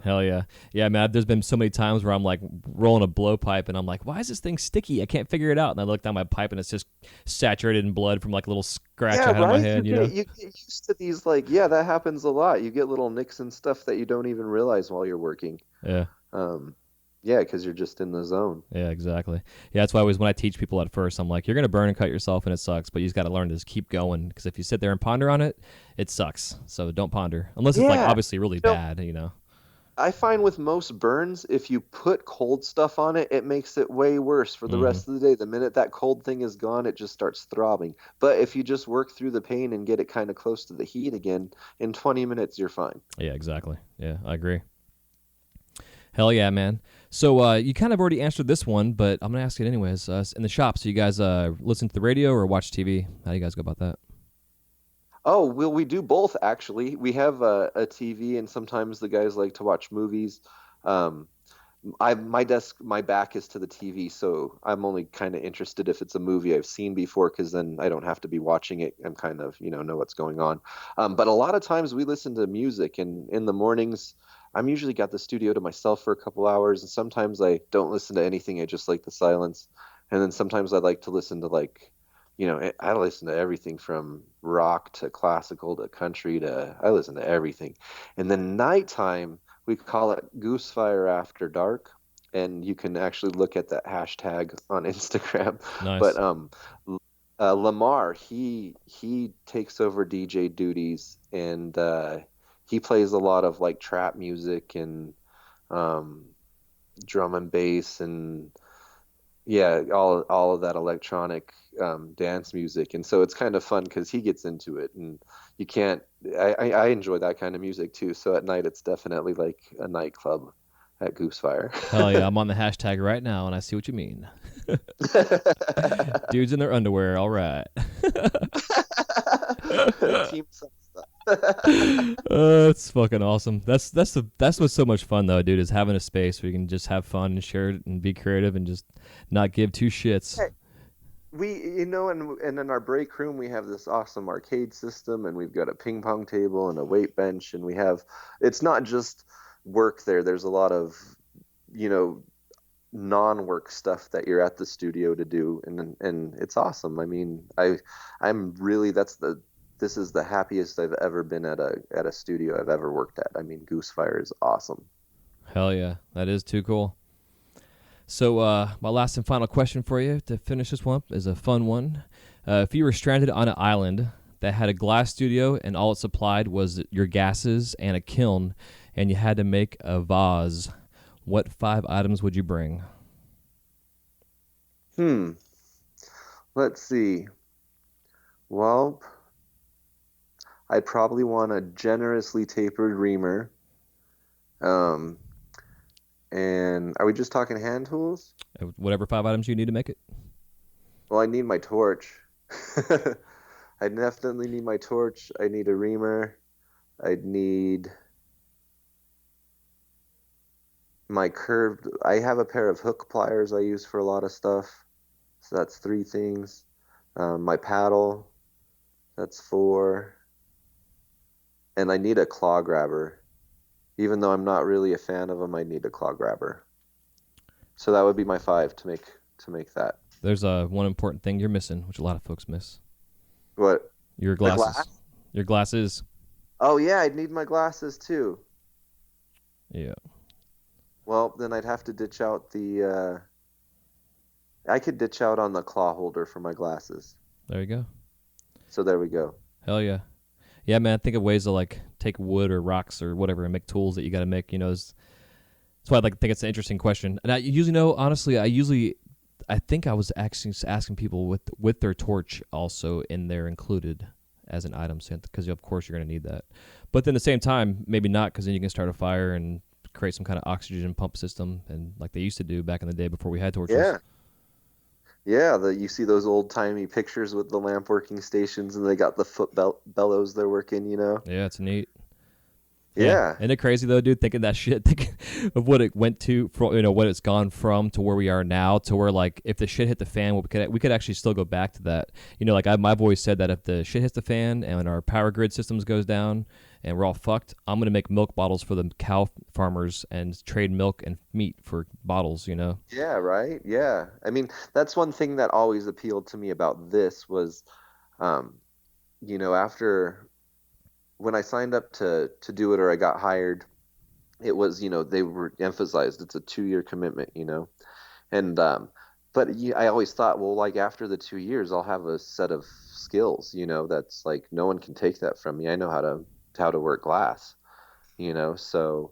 Hell yeah. Yeah, man, there's been so many times where I'm like rolling a blowpipe and I'm like, why is this thing sticky? I can't figure it out. And I look down my pipe and it's just saturated in blood from like a little scratch Yeah, I had on my right? hand, You get used to these, like, yeah, that happens a lot. You get little nicks and stuff that you don't even realize while you're working. Yeah. Yeah, because you're just in the zone. Yeah, exactly. Yeah, that's why when I teach people at first, I'm like, you're going to burn and cut yourself and it sucks, but you just got to learn to just keep going, because if you sit there and ponder on it, it sucks. So don't ponder. Unless it's like Yeah. obviously really bad. I find with most burns, if you put cold stuff on it, it makes it way worse for the Mm-hmm. rest of the day. The minute that cold thing is gone, it just starts throbbing. But if you just work through the pain and get it kind of close to the heat again, in 20 minutes, you're fine. Yeah, exactly. Yeah, I agree. Hell yeah, man. So you kind of already answered this one, but I'm going to ask it anyways. In the shop, so you guys listen to the radio or watch TV? How do you guys go about that? Oh, well, we do both, actually. We have a TV, and sometimes the guys like to watch movies. Um, my back is to the TV, so I'm only kind of interested if it's a movie I've seen before, because then I don't have to be watching it. I'm kind of, know what's going on. But a lot of times we listen to music, and in the mornings, I'm usually got the studio to myself for a couple hours, and sometimes I don't listen to anything. I just like the silence. And then sometimes I like to listen to I listen to everything from rock to classical to country I listen to everything. And then nighttime, we call it Goose Fire After Dark, and you can actually look at that hashtag on Instagram. But Nice. Lamar, he takes over DJ duties, and he plays a lot of like trap music and um, drum and bass, and yeah, all of that electronic dance music. And so it's kind of fun because he gets into it, and you can't. I enjoy that kind of music too. So at night, it's definitely like a nightclub at Goosefire. Hell yeah, I'm on the hashtag right now, and I see what you mean. Dudes in their underwear, all right. Team some stuff. It's fucking awesome. That's what's so much fun though, dude. Is having a space where you can just have fun and share it and be creative and just not give two shits. And in our break room, we have this awesome arcade system, and we've got a ping pong table and a weight bench, and it's not just work there. There's a lot of, you know, non-work stuff that you're at the studio to do, and it's awesome. I mean, I'm really this is the happiest I've ever been at a studio I've ever worked at. I mean, Goosefire is awesome. Hell yeah, that is too cool. So my last and final question for you to finish this one is a fun one. If you were stranded on an island that had a glass studio and all it supplied was your gases and a kiln, and you had to make a vase, what 5 items would you bring? Let's see. Well, I'd probably want a generously tapered reamer. Um, and are we just talking hand tools? Whatever 5 items you need to make it. Well, I need my torch. I definitely need my torch. I need a reamer. I'd need I have a pair of hook pliers I use for a lot of stuff. So that's 3 things. My paddle, that's 4. And I need a claw grabber. Even though I'm not really a fan of them, I need a claw grabber. So that would be my 5 to make that. There's one important thing you're missing, which a lot of folks miss. What? Your The glasses. glass? Your glasses. Oh yeah, I'd need my glasses too. Yeah. Well, then I'd have to ditch out I could ditch out on the claw holder for my glasses. There you go. So there we go. Hell yeah. Yeah, man, think of ways to like take wood or rocks or whatever and make tools that you got to make, that's why I think it's an interesting question. And I usually know, honestly, I think I was actually asking people with their torch also in there included as an item, because of course you're going to need that. But then at the same time, maybe not, because then you can start a fire and create some kind of oxygen pump system, and like they used to do back in the day before we had torches. Yeah. Yeah, you see those old-timey pictures with the lamp working stations, and they got the bellows they're working, Yeah, it's neat. Yeah. Isn't it crazy though, dude? Thinking that shit, thinking of what it went to, from what it's gone from to where we are now, to where like if the shit hit the fan, we could actually still go back to that. Like my voice said that if the shit hits the fan and our power grid systems goes down and we're all fucked, I'm gonna make milk bottles for the cow farmers and trade milk and meat for bottles. Yeah, right. Yeah. I mean, that's one thing that always appealed to me about this was, after when I signed up to do it, or I got hired, it was, they were emphasized it's a 2-year commitment, and but I always thought, well, like after the 2 years, I'll have a set of skills, that's like no one can take that from me. I know how to work glass, so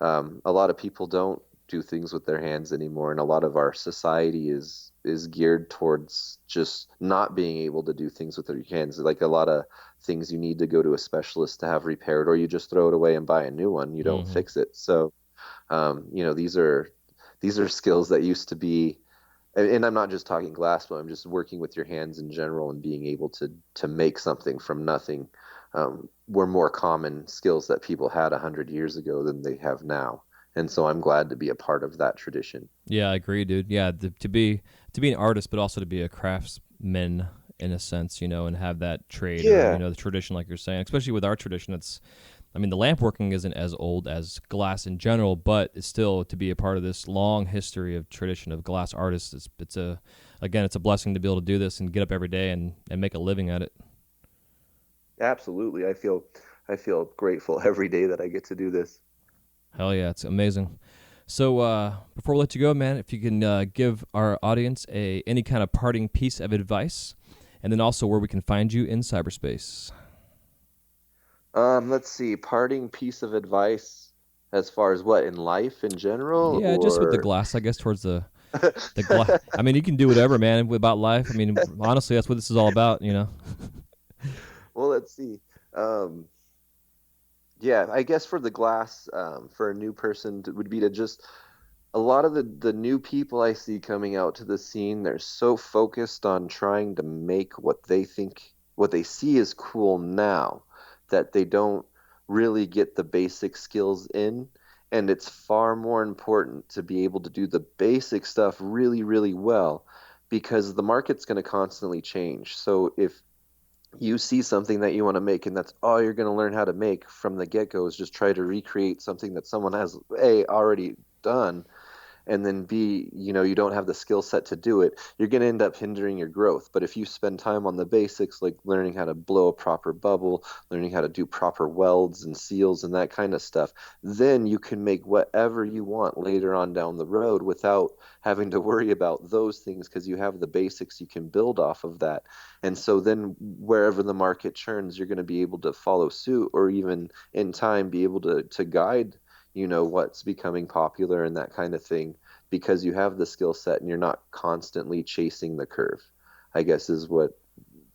a lot of people don't do things with their hands anymore, and a lot of our society is geared towards just not being able to do things with their hands. Like a lot of things you need to go to a specialist to have repaired, or you just throw it away and buy a new one. You don't fix it. So these are skills that used to be, and I'm not just talking glass, but I'm just working with your hands in general and being able to make something from nothing, were more common skills that people had 100 years ago than they have now. And so I'm glad to be a part of that tradition. Yeah, I agree, dude. Yeah, to be an artist, but also to be a craftsman in a sense, and have that trade or Yeah, the tradition, like you're saying. Especially with our tradition, I mean, the lamp working isn't as old as glass in general, but it's still to be a part of this long history of tradition of glass artists. It's a blessing to be able to do this and get up every day and make a living at it. absolutely. I feel grateful every day that I get to do this. Hell yeah, it's amazing. So before we let you go, man, if you can give our audience any kind of parting piece of advice, and then also where we can find you in cyberspace. Let's see, parting piece of advice as far as what in life in general, Yeah, just with the or glass, I guess, towards the glass. I mean, you can do whatever, man, about life. I mean, honestly, that's what this is all about. well, let's see. Um, yeah, I guess for the glass, for a new person would be to just a lot of the new people I see coming out to the scene, they're so focused on trying to make what they see is cool now that they don't really get the basic skills in. And it's far more important to be able to do the basic stuff really, really well because the market's going to constantly change. So if you see something that you want to make and that's all you're going to learn how to make from the get-go is just try to recreate something that someone has already done, and then B, you don't have the skill set to do it, you're going to end up hindering your growth. But if you spend time on the basics, like learning how to blow a proper bubble, learning how to do proper welds and seals and that kind of stuff, then you can make whatever you want later on down the road without having to worry about those things because you have the basics you can build off of that. And so then wherever the market churns, you're going to be able to follow suit or even in time be able to guide what's becoming popular and that kind of thing because you have the skill set and you're not constantly chasing the curve, I guess is what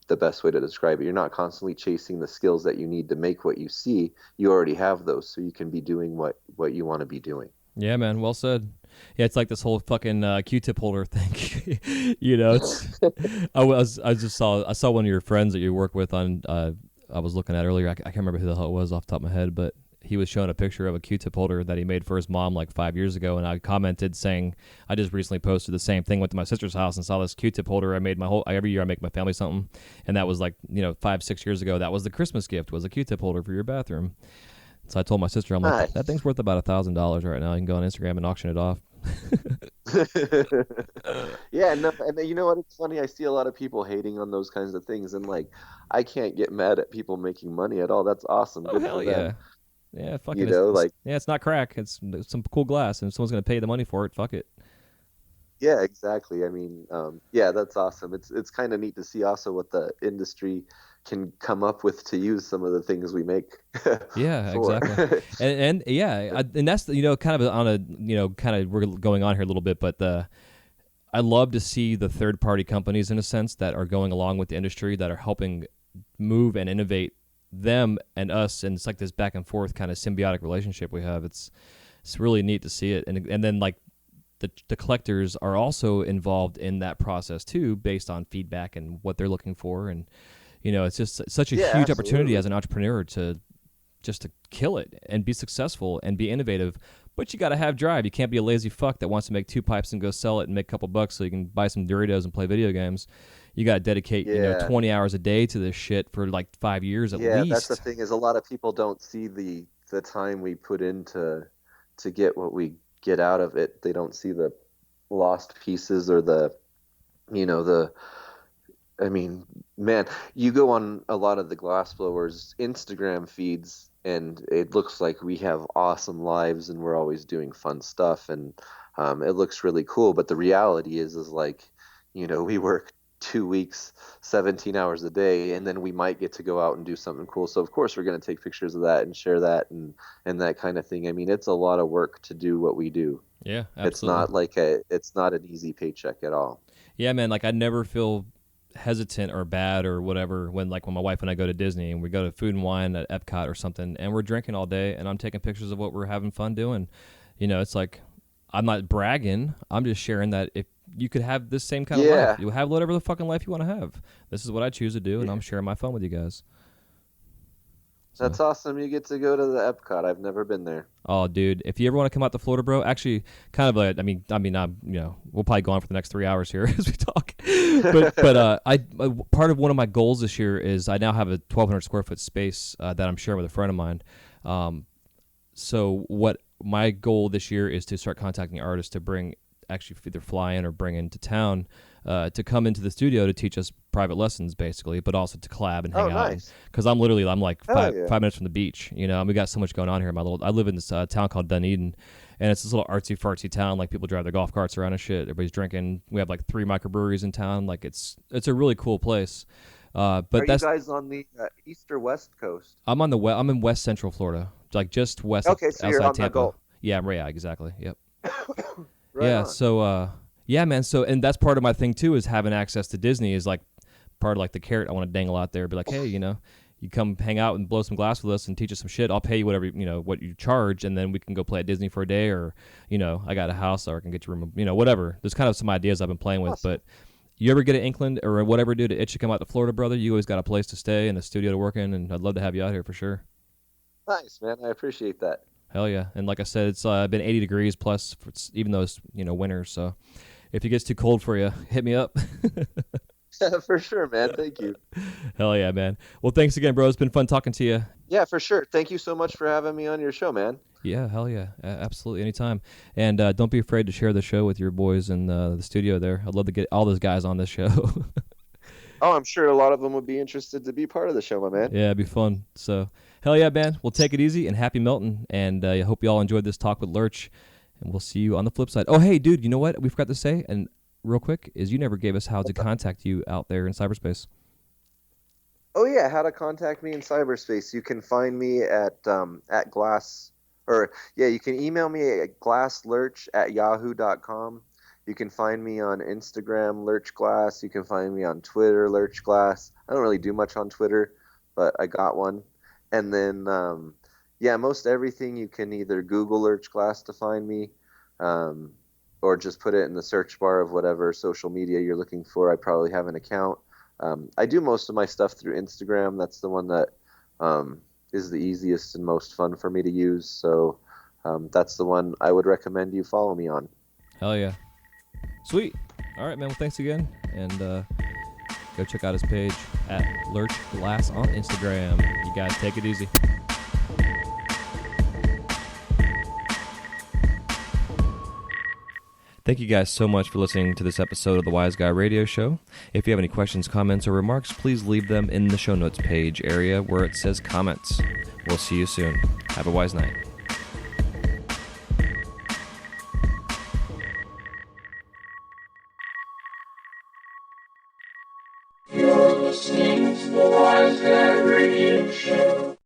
the best way to describe it. You're not constantly chasing the skills that you need to make what you see. You already have those, so you can be doing what you want to be doing. Yeah, man. Well said. Yeah, it's like this whole fucking Q-tip holder thing. It's. I saw one of your friends that you work with on. I was looking at earlier. I can't remember who the hell it was off the top of my head, but he was showing a picture of a Q-tip holder that he made for his mom like 5 years ago, and I commented saying, I just recently posted the same thing. Went to my sister's house and saw this Q-tip holder. I made every year I make my family something, and that was like 5-6 years ago. That was the Christmas gift, was a Q-tip holder for your bathroom. So I told my sister, I'm like, that Nice. thing's worth about $1,000 right now. You can go on Instagram and auction it off. Yeah, no, and you know what? It's funny. I see a lot of people hating on those kinds of things, and like, I can't get mad at people making money at all. That's awesome. Oh Good for hell yeah, them. yeah, fucking, You know, like, it's not crack. It's some cool glass, and if someone's gonna pay the money for it, fuck it. yeah, exactly. I mean, yeah, that's awesome. It's kind of neat to see also what the industry can come up with to use some of the things we make Yeah, for. exactly. And yeah, and that's kind of on a kind of we're going on here a little bit, but I love to see the third party companies in a sense that are going along with the industry that are helping move and innovate them and us, and it's like this back and forth kind of symbiotic relationship we have. It's really neat to see it, and then like the collectors are also involved in that process too, based on feedback and what they're looking for, and it's just such a Yeah, huge opportunity as absolutely. an entrepreneur to just to kill it and be successful and be innovative. But you got to have drive. You can't be a lazy fuck that wants to make two pipes and go sell it and make a couple bucks so you can buy some Doritos and play video games. You got to dedicate, Yeah. 20 hours a day to this shit for like 5 years at Yeah, that's the least. thing is a lot of people don't see the time we put into to get what we get out of it. They don't see the lost pieces or the I mean, man, you go on a lot of the glassblowers Instagram feeds and it looks like we have awesome lives and we're always doing fun stuff and it looks really cool. But the reality is like, we work 2 weeks, 17 hours a day, and then we might get to go out and do something cool. So of course we're going to take pictures of that and share that and that kind of thing. I mean, it's a lot of work to do what we do. Yeah, It's absolutely. not it's not an easy paycheck at all. Yeah, man. Like I never feel hesitant or bad or whatever when my wife and I go to Disney and we go to Food and Wine at Epcot or something and we're drinking all day and I'm taking pictures of what we're having fun doing. It's like I'm not bragging. I'm just sharing that if you could have this same kind of life, Yeah. you have whatever the fucking life you want to have. This is what I choose to do, and Yeah. I'm sharing my fun with you guys. So. That's awesome. You get to go to the Epcot. I've never been there. Oh, dude! If you ever want to come out to Florida, bro, actually, kind of a, I'm, we'll probably go on for the next 3 hours here as we talk. Part of one of my goals this year is I now have a 1,200 square foot space that I'm sharing with a friend of mine. So what my goal this year is to start contacting artists to bring, actually either fly in or bring into town, to come into the studio to teach us private lessons, basically, but also to collab and hang Oh, out. nice. Because I'm like Hell five yeah. 5 minutes from the beach. And we got so much going on here. I live in this town called Dunedin, and it's this little artsy fartsy town. Like people drive their golf carts around and shit. Everybody's drinking. We have like 3 microbreweries in town. Like it's a really cool place. Are But you that's guys on the east or west coast? I'm in West Central Florida, like just west of Okay, so you're outside on the Tampa. Gulf. Yeah, exactly. Yep. Right Yeah, on. so yeah, man. So and that's part of my thing too is having access to Disney is like part of like the carrot I want to dangle out there. Be like, hey, you come hang out and blow some glass with us and teach us some shit. I'll pay you whatever what you charge, and then we can go play at Disney for a day, or I got a house, or I can get your room, whatever. There's kind of some ideas I've been playing with, Awesome. but you ever get an inkling or whatever, dude, itch to come out to Florida, brother? You always got a place to stay and a studio to work in, and I'd love to have you out here for sure. Nice, man. I appreciate that. Hell yeah. And like I said, it's been 80 degrees plus, even though it's, winter. So if it gets too cold for you, hit me up. For sure, man. Thank you. Hell yeah, man. Well, thanks again, bro. It's been fun talking to you. Yeah, for sure. Thank you so much for having me on your show, man. Yeah, hell yeah. Absolutely. Anytime. And don't be afraid to share the show with your boys in the studio there. I'd love to get all those guys on this show. Oh, I'm sure a lot of them would be interested to be part of the show, my man. Yeah, it'd be fun. So, hell yeah, man. We'll take it easy and happy melting. And I hope you all enjoyed this talk with Lurch. And we'll see you on the flip side. Oh, hey, dude, you know what we forgot to say? And real quick, is you never gave us how to contact you out there in cyberspace. Oh yeah, how to contact me in cyberspace. You can find me at glass, or yeah, you can email me at glasslurch@yahoo.com. You can find me on Instagram, Lurch Glass. You can find me on Twitter, Lurch Glass. I don't really do much on Twitter, but I got one. And then, yeah, most everything you can either Google Lurch Glass to find me, or just put it in the search bar of whatever social media you're looking for. I probably have an account. I do most of my stuff through Instagram. That's the one that is the easiest and most fun for me to use. So that's the one I would recommend you follow me on. Hell yeah. Sweet. All right, man. Well, thanks again. And go check out his page at Lurch Glass on Instagram. You guys take it easy. Thank you guys so much for listening to this episode of the Wise Guy Radio Show. If you have any questions, comments, or remarks, please leave them in the show notes page area where it says comments. We'll see you soon. Have a wise night. You're listening to the